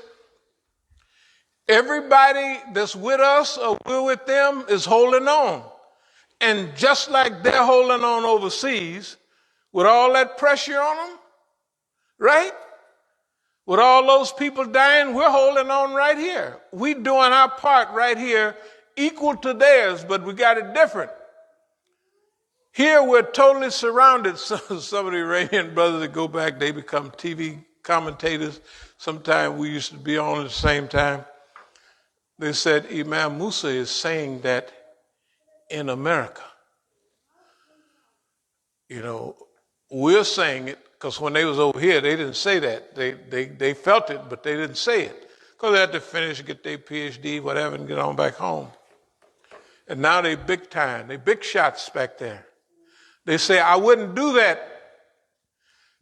S1: everybody that's with us or we're with them is holding on. And just like they're holding on overseas, with all that pressure on them, right? With all those people dying, we're holding on right here. We're doing our part right here, equal to theirs, but we got it different. Here we're totally surrounded. Some of the Iranian brothers that go back, they become TV commentators. Sometimes we used to be on at the same time. They said Imam Musa is saying that in America. We're saying it because when they was over here, they didn't say that. They felt it, but they didn't say it because they had to finish, get their PhD, whatever, and get on back home. And now they big time. They big shots back there. They say, I wouldn't do that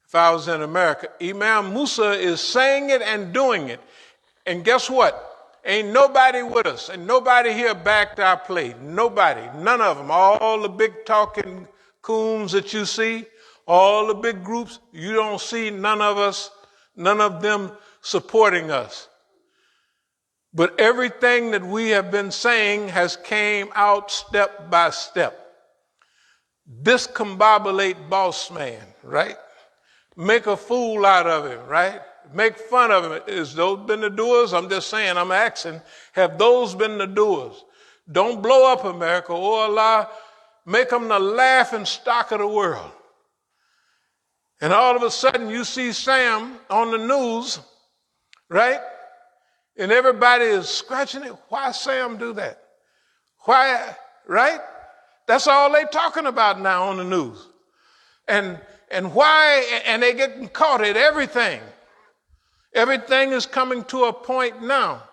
S1: if I was in America. Imam Musa is saying it and doing it. And guess what? Ain't nobody with us. And nobody here backed our play. Nobody. None of them. All the big talking coons that you see, all the big groups, you don't see none of them supporting us. But everything that we have been saying has came out step by step. Discombobulate boss man, right? Make a fool out of him, right? Make fun of him. Is those been the doers? I'm just saying, I'm asking, have those been the doers? Don't blow up America. Oh Allah, make them the laughing stock of the world. And all of a sudden you see Sam on the news, right? And everybody is scratching it. Why Sam do that? Why, right? That's all they talking about now on the news. And why? And they getting caught at everything. Everything is coming to a point now.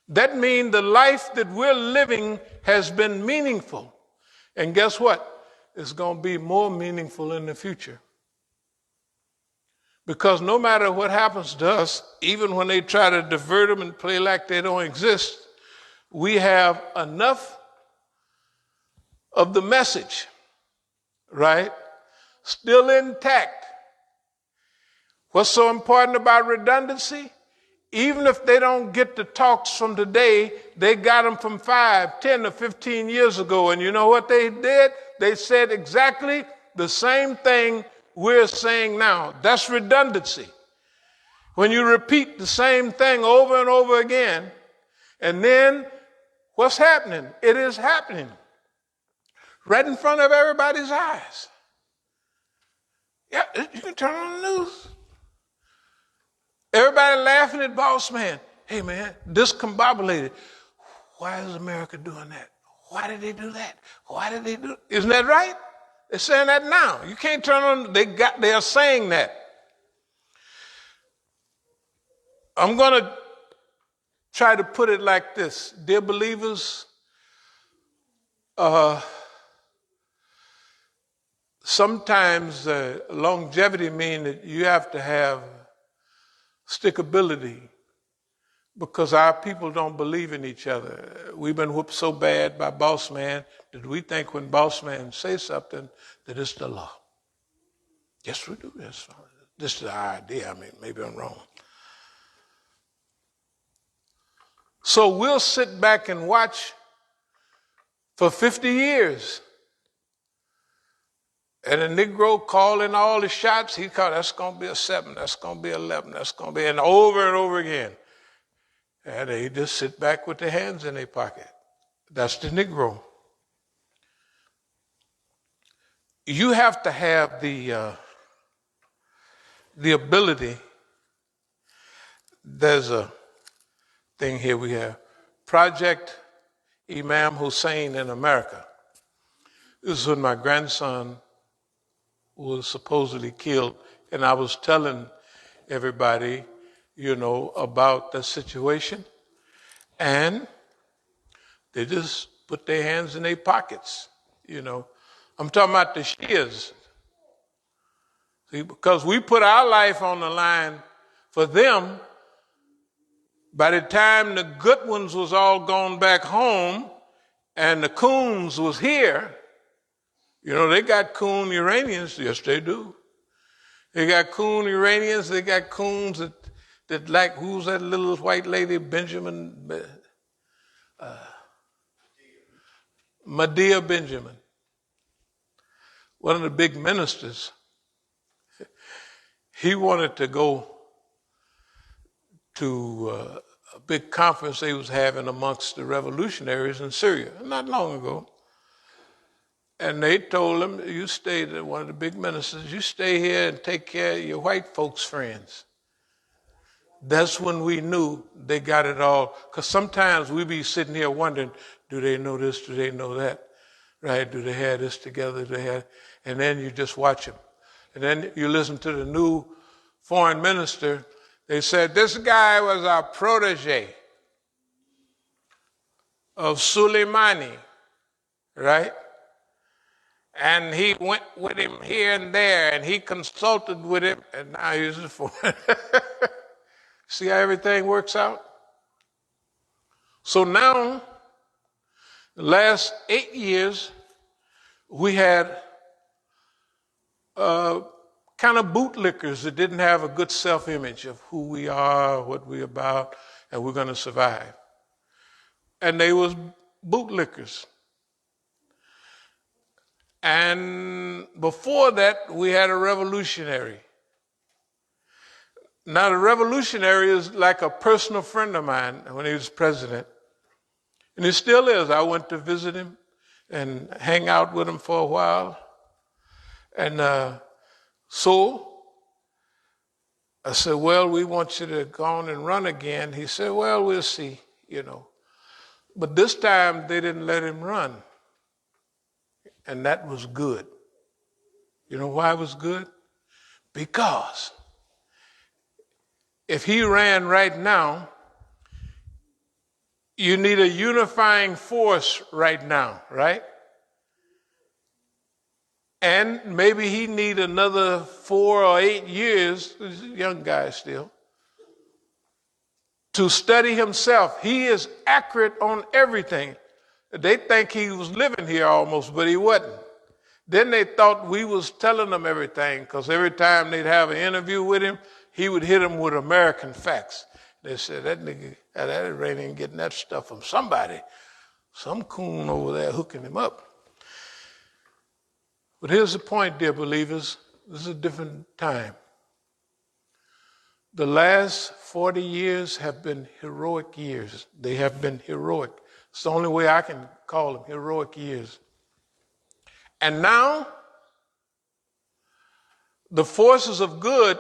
S1: That means the life that we're living has been meaningful. And guess what? It's going to be more meaningful in the future. Because no matter what happens to us, even when they try to divert them and play like they don't exist, we have enough of the message, right? Still intact. What's so important about redundancy? Even if they don't get the talks from today, they got them from 5, 10, or 15 years ago. And you know what they did? They said exactly the same thing we're saying now. That's redundancy. When you repeat the same thing over and over again, and then what's happening? It is happening right in front of everybody's eyes. Yeah, you can turn on the news. Everybody laughing at boss man. Hey man, discombobulated. Why is America doing that? Why did they do that? Why did they do it? Isn't that right? They're saying that now. You can't turn on, they are saying that. I'm going to try to put it like this. Dear believers, sometimes longevity means that you have to have stickability because our people don't believe in each other. We've been whooped so bad by boss man that we think when boss man says something that it's the law. Yes, we do. Yes, this is our idea. I mean, maybe I'm wrong. So we'll sit back and watch for 50 years. And a Negro calling all the shots, he called, that's going to be a 7, that's going to be 11, that's going to be, and over again. And they just sit back with their hands in their pocket. That's the Negro. You have to have the ability. There's a thing here we have. Project Imam Hussein in America. This is when my grandson was supposedly killed. And I was telling everybody, about the situation. And they just put their hands in their pockets, I'm talking about the Shias. See, because we put our life on the line for them. By the time the good ones was all gone back home and the coons was here, they got coon Iranians. Yes, they do. They got coon Iranians. They got coons that like, who's that little white lady, Medea Benjamin. One of the big ministers. He wanted to go to a big conference they was having amongst the revolutionaries in Syria, not long ago. And they told him, you stay there, one of the big ministers, you stay here and take care of your white folks' friends. That's when we knew they got it all. Because sometimes we be sitting here wondering, do they know this, do they know that? Right, do they have this together? Do they have, and then you just watch them. And then you listen to the new foreign minister. They said, this guy was our protege of Soleimani, right? And he went with him here and there, and he consulted with him, and now he's a foreign. See how everything works out? So now, the last 8 years, we had kind of bootlickers that didn't have a good self-image of who we are, what we're about, and we're going to survive. And they was bootlickers. And before that, we had a revolutionary. Now, the revolutionary is like a personal friend of mine when he was president. And he still is. I went to visit him and hang out with him for a while. And so I said, well, we want you to go on and run again. He said, well, we'll see, But this time they didn't let him run. and that was good. You know why it was good? Because if he ran right now, you need a unifying force right now, right? And maybe he need another 4 or 8 years, he's a young guy still, to study himself. He is accurate on everything. They think he was living here almost, but he wasn't. Then they thought we was telling them everything, because every time they'd have an interview with him, he would hit them with American facts. They said, that nigga, that ain't getting that stuff from somebody. Some coon over there hooking him up. But here's the point, dear believers. This is a different time. The last 40 years have been heroic years. They have been heroic. It's the only way I can call them, heroic years. And now, the forces of good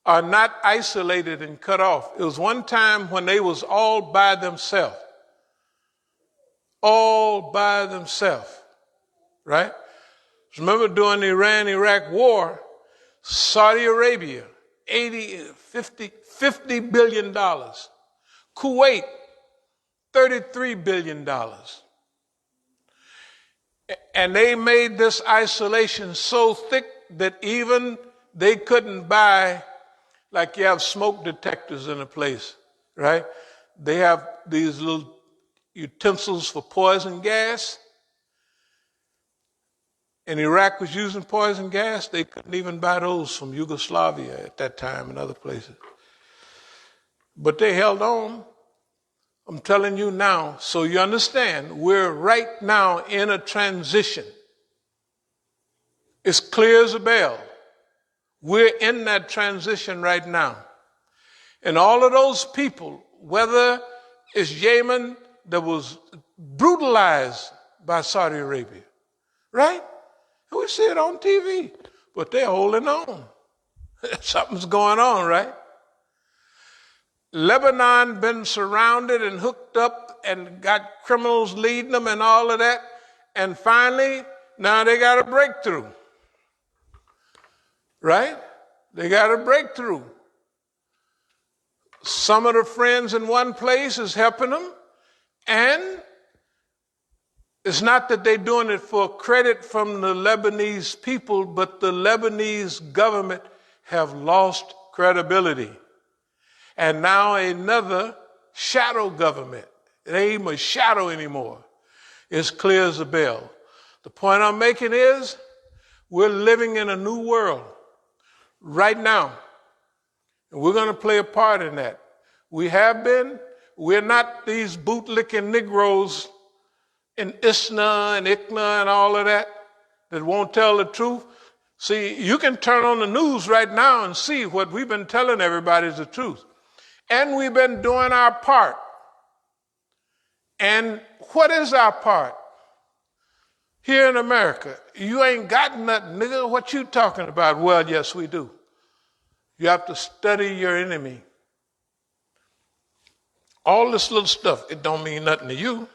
S1: are not isolated and cut off. It was one time when they was all by themselves. All by themselves, right? Remember during the Iran-Iraq war, Saudi Arabia, $50 billion. Kuwait, $33 billion. And they made this isolation so thick that even they couldn't buy, like you have smoke detectors in a place, right? They have these little utensils for poison gas. And Iraq was using poison gas. They couldn't even buy those from Yugoslavia at that time and other places. But they held on. I'm telling you now, so you understand, we're right now in a transition. It's clear as a bell. We're in that transition right now. And all of those people, whether it's Yemen that was brutalized by Saudi Arabia, right? We see it on TV, but they're holding on. Something's going on, right? Lebanon been surrounded and hooked up and got criminals leading them and all of that. And finally, now they got a breakthrough. Right? They got a breakthrough. Some of the friends in one place is helping them. And it's not that they're doing it for credit from the Lebanese people, but the Lebanese government have lost credibility. And now another shadow government. It ain't even a shadow anymore. It's clear as a bell. The point I'm making is we're living in a new world right now. And we're going to play a part in that. We have been. We're not these bootlicking Negroes in ISNA and ICNA and all of that won't tell the truth. See, you can turn on the news right now and see what we've been telling everybody is the truth. And we've been doing our part. And what is our part? Here in America, you ain't got nothing, nigga. What you talking about? Well, yes, we do. You have to study your enemy. All this little stuff, it don't mean nothing to you.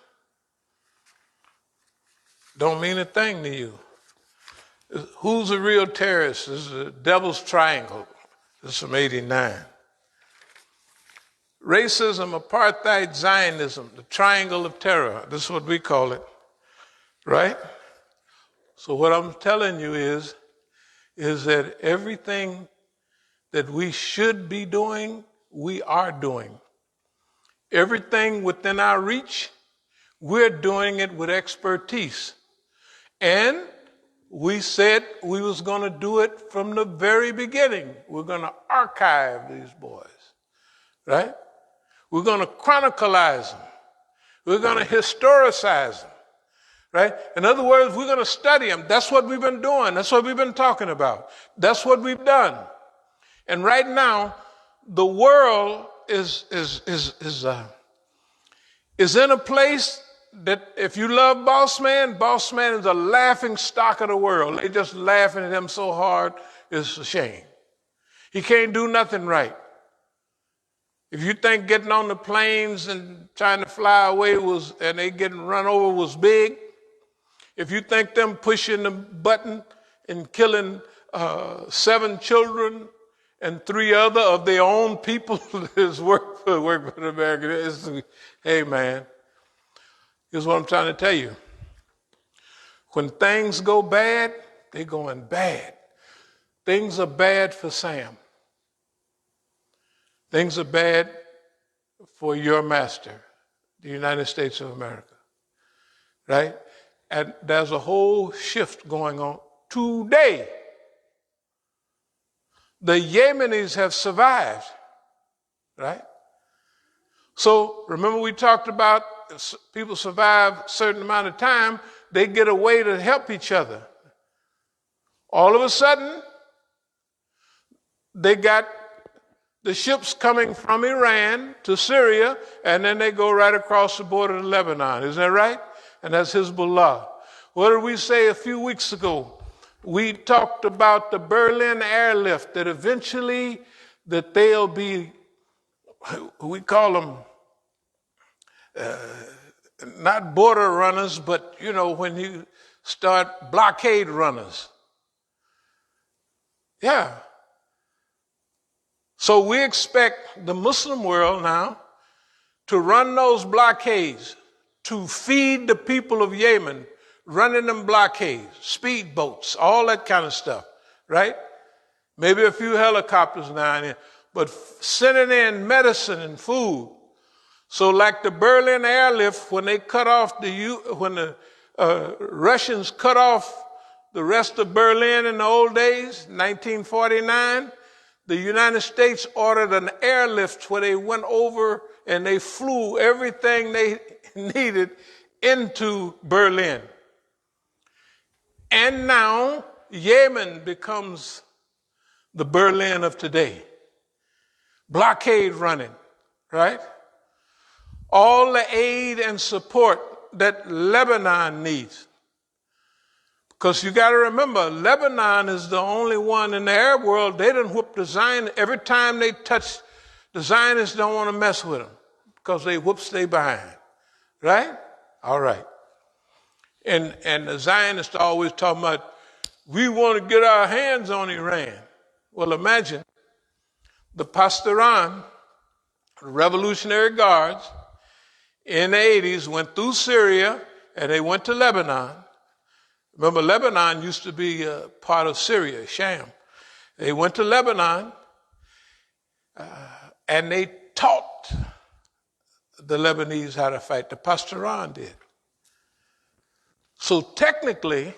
S1: Don't mean a thing to you. Who's a real terrorist? This is the Devil's Triangle. This is from 89. Racism, apartheid, Zionism, the triangle of terror. This is what we call it, right? So what I'm telling you is that everything that we should be doing, we are doing. Everything within our reach, we're doing it with expertise. And we said we was going to do it from the very beginning. We're going to archive these boys, right? We're going to chronicleize them. We're going to historicize them, right? In other words, we're going to study them. That's what we've been doing. That's what we've been talking about. That's what we've done. And right now, the world is in a place that if you love Boss Man is a laughing stock of the world. They just laughing at him so hard, it's a shame. He can't do nothing right. If you think getting on the planes and trying to fly away and they getting run over was big, If you think them pushing the button and killing 7 children and 3 other of their own people is work for the American. Hey, man, here's what I'm trying to tell you. When things go bad, they're going bad. Things are bad for Sam. Things are bad for your master, the United States of America, right? And there's a whole shift going on today. The Yemenis have survived, right? So remember we talked about people survive a certain amount of time, they get a way to help each other. All of a sudden, they got the ships coming from Iran to Syria, and then they go right across the border to Lebanon. Isn't that right? And that's Hezbollah. What did we say a few weeks ago? We talked about the Berlin airlift, that eventually that they'll be, we call them not border runners, but you know, when you start blockade runners. Yeah. So we expect the Muslim world now to run those blockades, to feed the people of Yemen, running them blockades, speedboats, all that kind of stuff, right? Maybe a few helicopters now and then, but sending in medicine and food. So like the Berlin airlift, when they cut off when the Russians cut off the rest of Berlin in the old days, 1949, the United States ordered an airlift where they went over and they flew everything they needed into Berlin. And now Yemen becomes the Berlin of today. Blockade running, right? All the aid and support that Lebanon needs. Because you got to remember, Lebanon is the only one in the Arab world, they done whoop the Zionists. Every time they touch, the Zionists don't want to mess with them because they stay behind. Right? All right. And the Zionists are always talking about, we want to get our hands on Iran. Well, imagine the Pastoran, the Revolutionary Guards, in the 80s went through Syria and they went to Lebanon. Remember, Lebanon used to be a part of Syria, Sham. They went to Lebanon and they taught the Lebanese how to fight. The Pastoran did. So technically,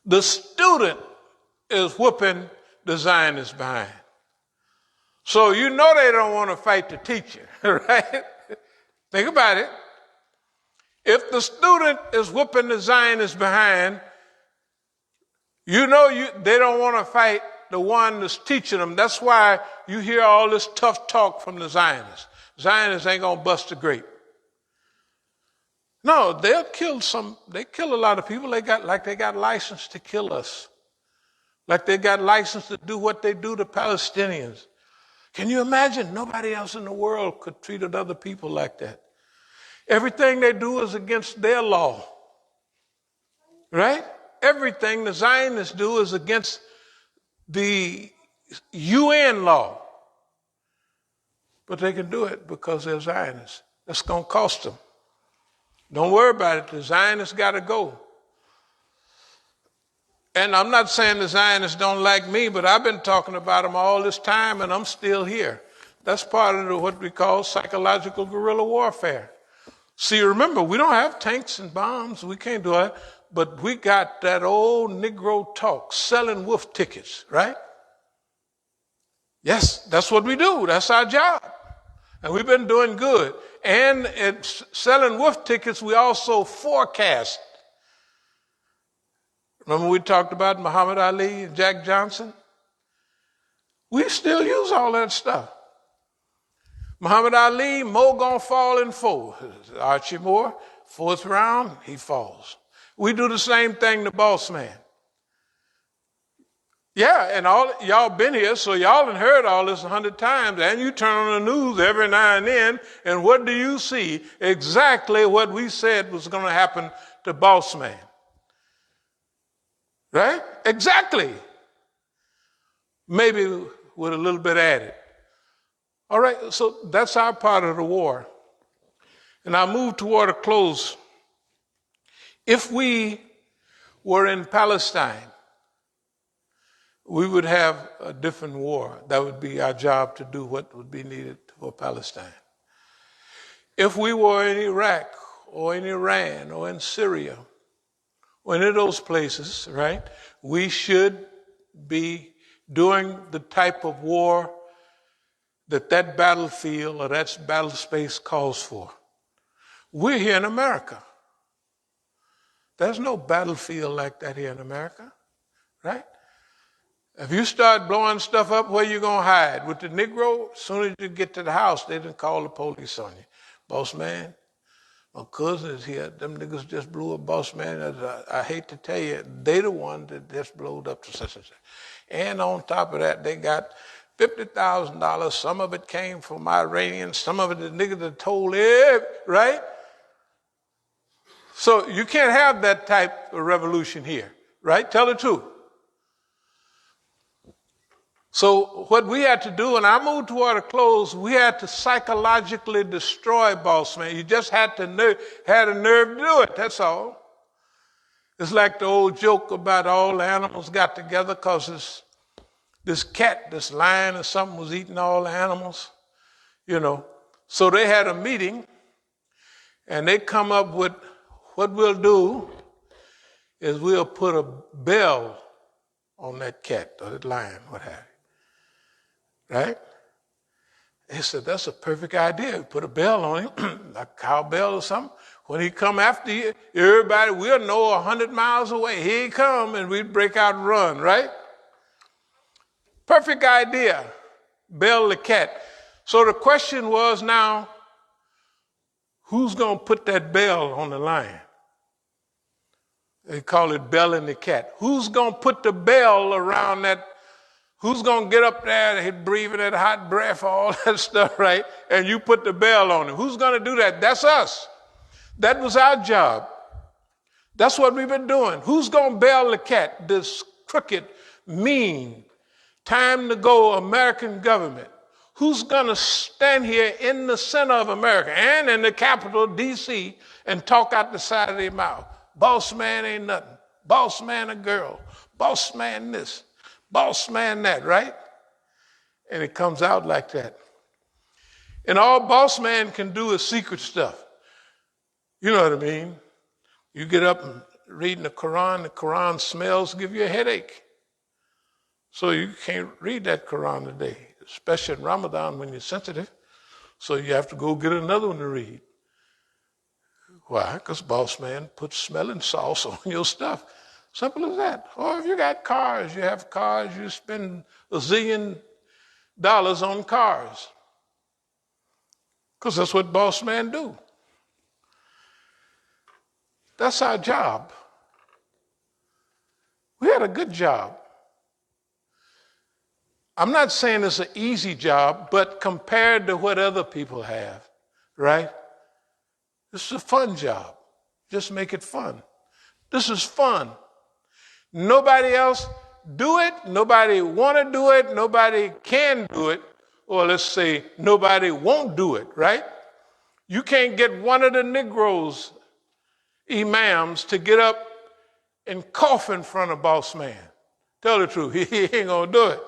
S1: the student is whooping the Zionists behind. So you know they don't want to fight the teacher, right? Think about it. If the student is whooping the Zionists behind, you know they don't want to fight the one that's teaching them. That's why you hear all this tough talk from the Zionists. Zionists ain't going to bust a grape. No, they kill a lot of people. They got license to kill us. Like they got license to do what they do to Palestinians. Can you imagine? Nobody else in the world could treat other people like that. Everything they do is against their law. Right? Everything the Zionists do is against the UN law. But they can do it because they're Zionists. That's going to cost them. Don't worry about it. The Zionists got to go. And I'm not saying the Zionists don't like me, but I've been talking about them all this time and I'm still here. That's part of what we call psychological guerrilla warfare. See, remember, we don't have tanks and bombs. We can't do that. But we got that old Negro talk, selling wolf tickets, right? Yes, that's what we do. That's our job. And we've been doing good. And selling wolf tickets, we also forecast. Remember we talked about Muhammad Ali and Jack Johnson? We still use all that stuff. Muhammad Ali, Mo gonna fall in 4. Archie Moore, 4th round, he falls. We do the same thing to Boss Man. Yeah, and all y'all been here, so y'all done heard all this 100 times, and you turn on the news every now and then, and what do you see? Exactly what we said was going to happen to boss man. Right? Exactly. Maybe with a little bit added. All right, so that's our part of the war. And I move toward a close. If we were in Palestine, we would have a different war. That would be our job to do what would be needed for Palestine. If we were in Iraq or in Iran or in Syria or any of those places, right, we should be doing the type of war that battlefield or that battle space calls for. We're here in America. There's no battlefield like that here in America, right? If you start blowing stuff up, where you going to hide? With the Negro, as soon as you get to the house, they didn't call the police on you. Boss man, my cousin is here. Them niggas just blew up, boss man. I hate to tell you, they the one that just blowed up to such and such. And on top of that, they got $50,000. Some of it came from Iranians. Some of it the niggas that told it, right? So you can't have that type of revolution here, right? Tell the truth. So what we had to do, and I moved toward a close, we had to psychologically destroy boss man. You just had a nerve to do it, that's all. It's like the old joke about all the animals got together because this cat, this lion or something was eating all the animals, you know. So they had a meeting, and they come up with, what we'll do is we'll put a bell on that cat or that lion, what have you. Right? He said, that's a perfect idea. Put a bell on him, a cowbell or something. When he come after you, everybody will know 100 miles away. Here he come, and we'd break out and run, right? Perfect idea. Bell the cat. So the question was now, who's going to put that bell on the lion? They call it belling the cat. Who's going to put the bell around that? Who's going to get up there and breathing that hot breath, all that stuff, right? And you put the bell on him. Who's going to do that? That's us. That was our job. That's what we've been doing. Who's going to bell the cat? This crooked, mean, time to go American government. Who's going to stand here in the center of America and in the capital, D.C., and talk out the side of their mouth? Boss man ain't nothing. Boss man a girl. Boss man this. Boss man that, right? And it comes out like that. And all boss man can do is secret stuff. You know what I mean? You get up and reading the Quran smells, give you a headache. So you can't read that Quran today, especially in Ramadan when you're sensitive. So you have to go get another one to read. Why? Because boss man puts smelling sauce on your stuff. Simple as that. Or if you got cars, you have cars, you spend $1 zillion on cars. Because that's what boss man do. That's our job. We had a good job. I'm not saying it's an easy job, but compared to what other people have, right? This is a fun job. Just make it fun. This is fun. Nobody else do it. Nobody want to do it. Nobody can do it. Or let's say nobody won't do it, right? You can't get one of the Negroes, imams, to get up and cough in front of boss man. Tell the truth. He ain't going to do it.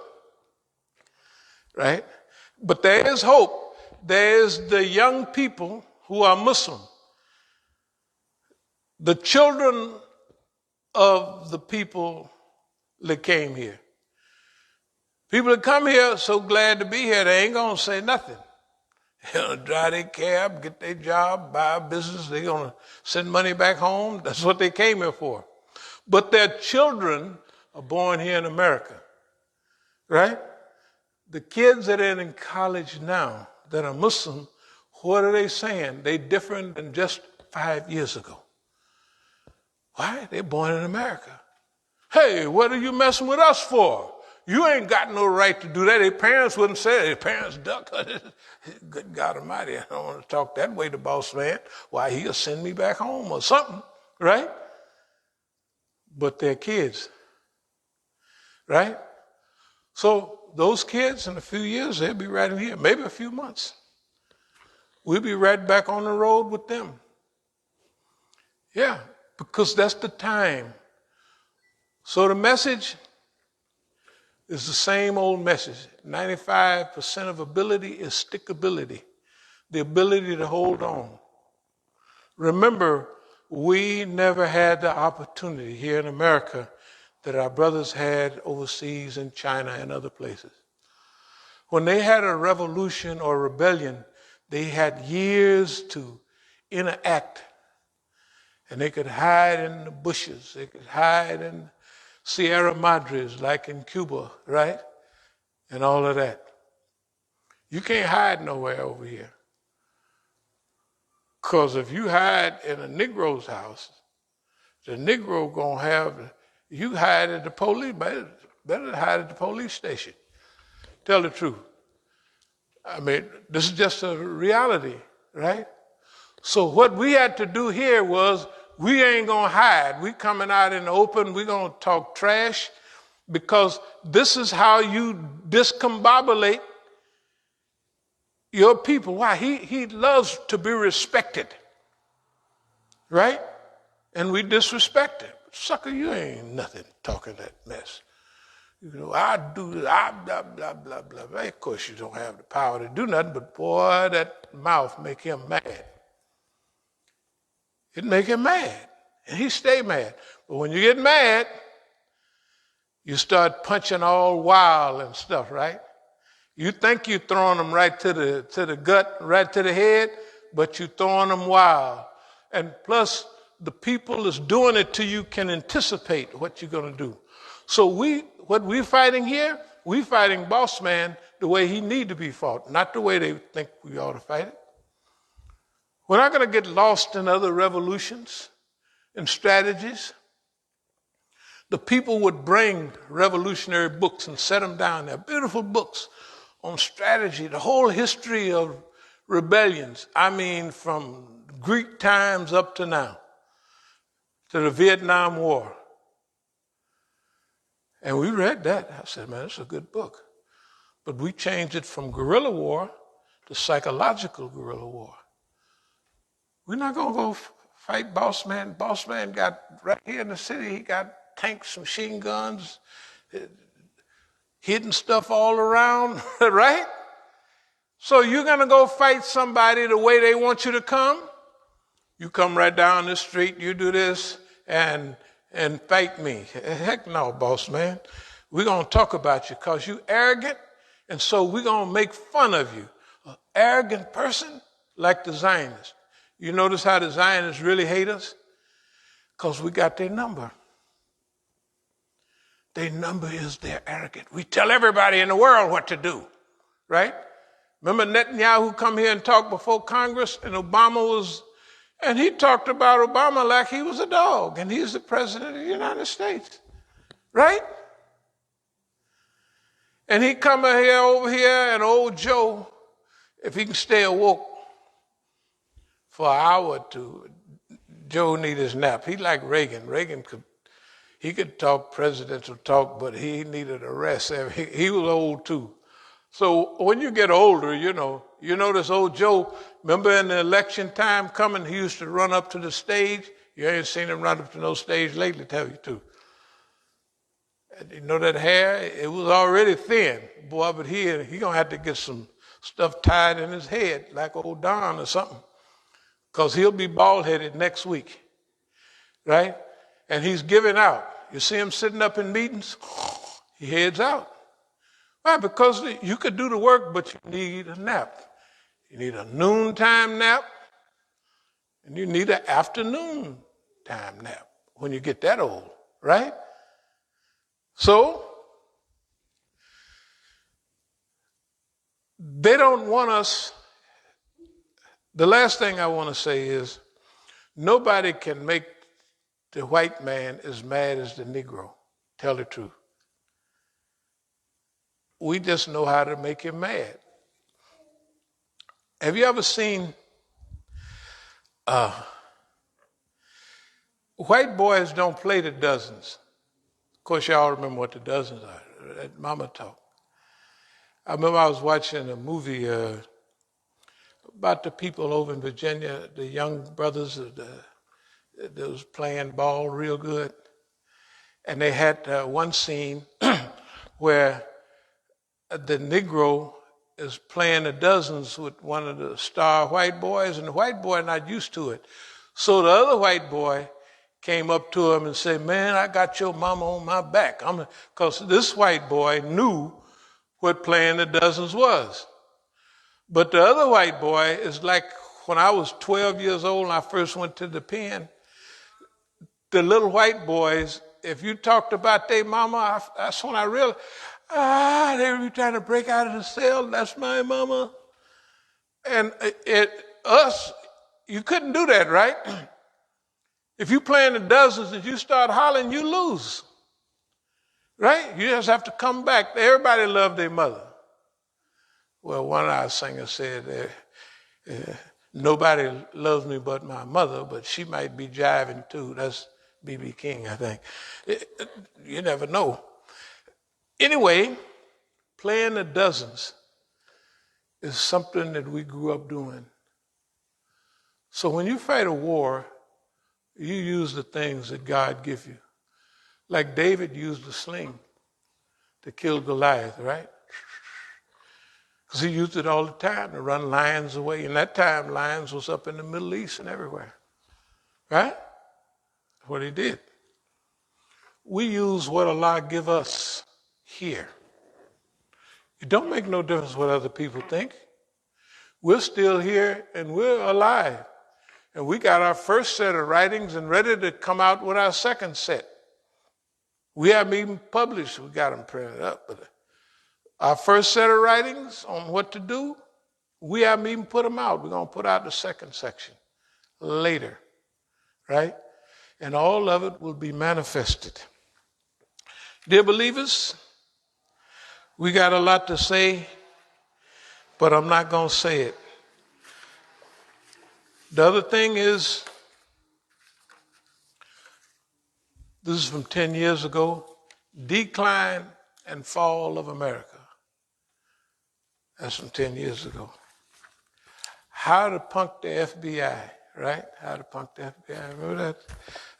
S1: Right? But there is hope. There is the young people who are Muslim. The children of the people that came here. People that come here so glad to be here, they ain't going to say nothing. They're going to drive their cab, get their job, buy a business. They're going to send money back home. That's what they came here for. But their children are born here in America, right? The kids that are in college now that are Muslim, what are they saying? They're different than just 5 years ago. Why? They're born in America. Hey, what are you messing with us for? You ain't got no right to do that. Their parents wouldn't say it. Their parents duck. Good God Almighty, I don't want to talk that way to boss man. Why, he'll send me back home or something. right? But they're kids, right? So those kids in a few years, they'll be right in here, maybe a few months. We'll be right back on the road with them. Yeah, because that's the time. So the message is the same old message. 95% of ability is stickability, the ability to hold on. Remember, we never had the opportunity here in America that our brothers had overseas in China and other places. When they had a revolution or rebellion, they had years to interact. And they could hide in the bushes. They could hide in Sierra Madres, like in Cuba, right? And all of that. You can't hide nowhere over here. Because if you hide in a Negro's house, the Negro gonna have, you hide at the police, better hide at the police station. Tell the truth. I mean, this is just a reality, right? So what we had to do here was, we ain't gonna hide. We coming out in the open, we gonna talk trash, because this is how you discombobulate your people. Why? He loves to be respected, right? And we disrespect him. Sucker, you ain't nothing talking that mess. You know, I do this, blah, blah, blah, blah. Well, of course you don't have the power to do nothing, but boy, that mouth make him mad. It make him mad, and he stay mad. But when you get mad, you start punching all wild and stuff, right? You think you're throwing them right to the gut, right to the head, but you're throwing them wild. And plus, the people that's doing it to you can anticipate what you're going to do. So what we're fighting here, we're fighting boss man the way he need to be fought, not the way they think we ought to fight it. We're not going to get lost in other revolutions and strategies. The people would bring revolutionary books and set them down. They're beautiful books on strategy, the whole history of rebellions. I mean, from Greek times up to now, to the Vietnam War. And we read that. I said, man, it's a good book. But we changed it from guerrilla war to psychological guerrilla war. We're not going to go fight boss man. Boss man got, right here in the city, he got tanks, machine guns, hidden stuff all around, right? So you're going to go fight somebody the way they want you to come? You come right down the street, you do this, and fight me. Heck no, boss man. We're going to talk about you because you're arrogant, and so we're going to make fun of you. An arrogant person like the Zionists. You notice how the Zionists really hate us? Because we got their number. Their number is they're arrogant. We tell everybody in the world what to do, right? Remember Netanyahu come here and talk before Congress, and and he talked about Obama like he was a dog, and he's the president of the United States, right? And he come over here, and old Joe, if he can stay awoke for an hour or two, Joe need his nap. He like Reagan. Reagan could talk presidential talk, but he needed a rest. He was old too. So when you get older, you know this old Joe, remember in the election time coming, he used to run up to the stage. You ain't seen him run up to no stage lately, tell you too. And you know that hair, it was already thin, boy, but he gonna have to get some stuff tied in his head, like old Don or something, because he'll be bald-headed next week, right? And he's giving out. You see him sitting up in meetings, he heads out. Why? Because you could do the work, but you need a nap. You need a noontime nap, and you need an afternoon time nap when you get that old, right? So, they don't want us. The last thing I want to say is, nobody can make the white man as mad as the Negro. Tell the truth. We just know how to make him mad. Have you ever seen White boys don't play the dozens. Of course, y'all remember what the dozens are. That mama talk. I remember I was watching a movie about the people over in Virginia, the young brothers that was playing ball real good. And they had one scene where the Negro is playing the dozens with one of the star white boys, and the white boy not used to it. So the other white boy came up to him and said, man, I got your mama on my back. Because this white boy knew what playing the dozens was. But the other white boy is like when I was 12 years old and I first went to the pen, the little white boys, if you talked about their mama, that's when I realized, they were trying to break out of the cell. That's my mama. And you couldn't do that, right? If you play in the dozens and you start hollering, you lose. Right? You just have to come back. Everybody loved their mother. Well, one of our singers said, nobody loves me but my mother, but she might be jiving too. That's B.B. King, I think. You never know. Anyway, playing the dozens is something that we grew up doing. So when you fight a war, you use the things that God gives you. Like David used the sling to kill Goliath, right? Because he used it all the time to run lions away. In that time, lions was up in the Middle East and everywhere. Right? That's what he did. We use what Allah give us here. It don't make no difference what other people think. We're still here and we're alive. And we got our first set of writings and ready to come out with our second set. We haven't even published. We got them printed up. But our first set of writings on what to do, we haven't even put them out. We're going to put out the second section later, right? And all of it will be manifested. Dear believers, we got a lot to say, but I'm not going to say it. The other thing is, this is from 10 years ago, Decline and Fall of America. That's from 10 years ago. How to Punk the FBI, right? How to Punk the FBI. Remember that?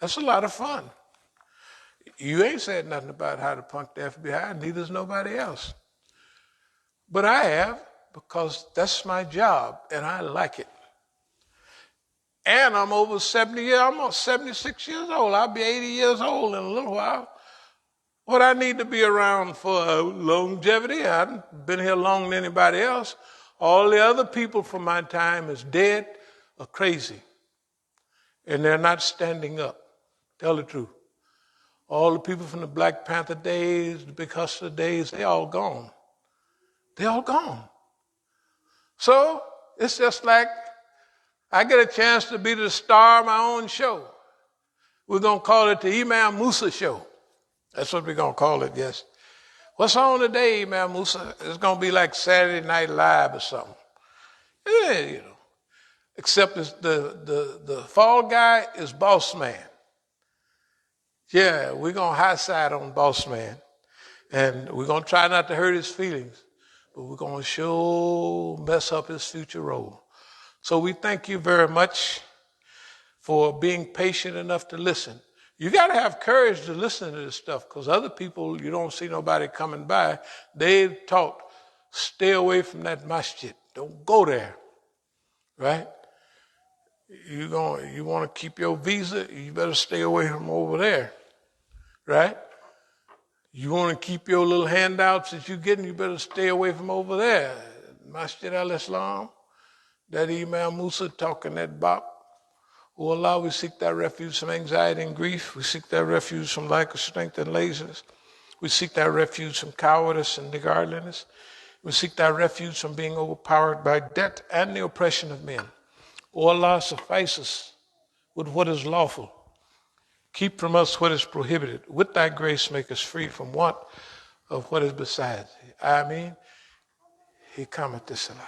S1: That's a lot of fun. You ain't said nothing about how to punk the FBI, neither's nobody else. But I have, because that's my job, and I like it. And I'm over 70 years, I'm almost 76 years old. I'll be 80 years old in a little while. What I need to be around for longevity, I haven't been here longer than anybody else. All the other people from my time is dead or crazy. And they're not standing up. Tell the truth. All the people from the Black Panther days, the Big Hustler days, they all gone. They all gone. So it's just like I get a chance to be the star of my own show. We're going to call it the Imam Musa show. That's what we're going to call it, yes. What's on today, Imam Musa? It's going to be like Saturday Night Live or something. Yeah, you know. Except the fall guy is Boss Man. Yeah, we're going to high side on Boss Man. And we're going to try not to hurt his feelings. But we're going to sure mess up his future role. So we thank you very much for being patient enough to listen. You got to have courage to listen to this stuff, because other people, you don't see nobody coming by. They've taught, stay away from that masjid. Don't go there, right? You want to keep your visa, you better stay away from over there, right? You want to keep your little handouts that you're getting, you better stay away from over there. Masjid al-Islam, that Imam Musa talking that bop. Oh Allah, we seek thy refuge from anxiety and grief. We seek thy refuge from lack of strength and laziness. We seek thy refuge from cowardice and niggardliness. We seek thy refuge from being overpowered by debt and the oppression of men. O Allah, suffice us with what is lawful. Keep from us what is prohibited. With thy grace, make us free from want of what is besides. Ameen. He cometh to salam.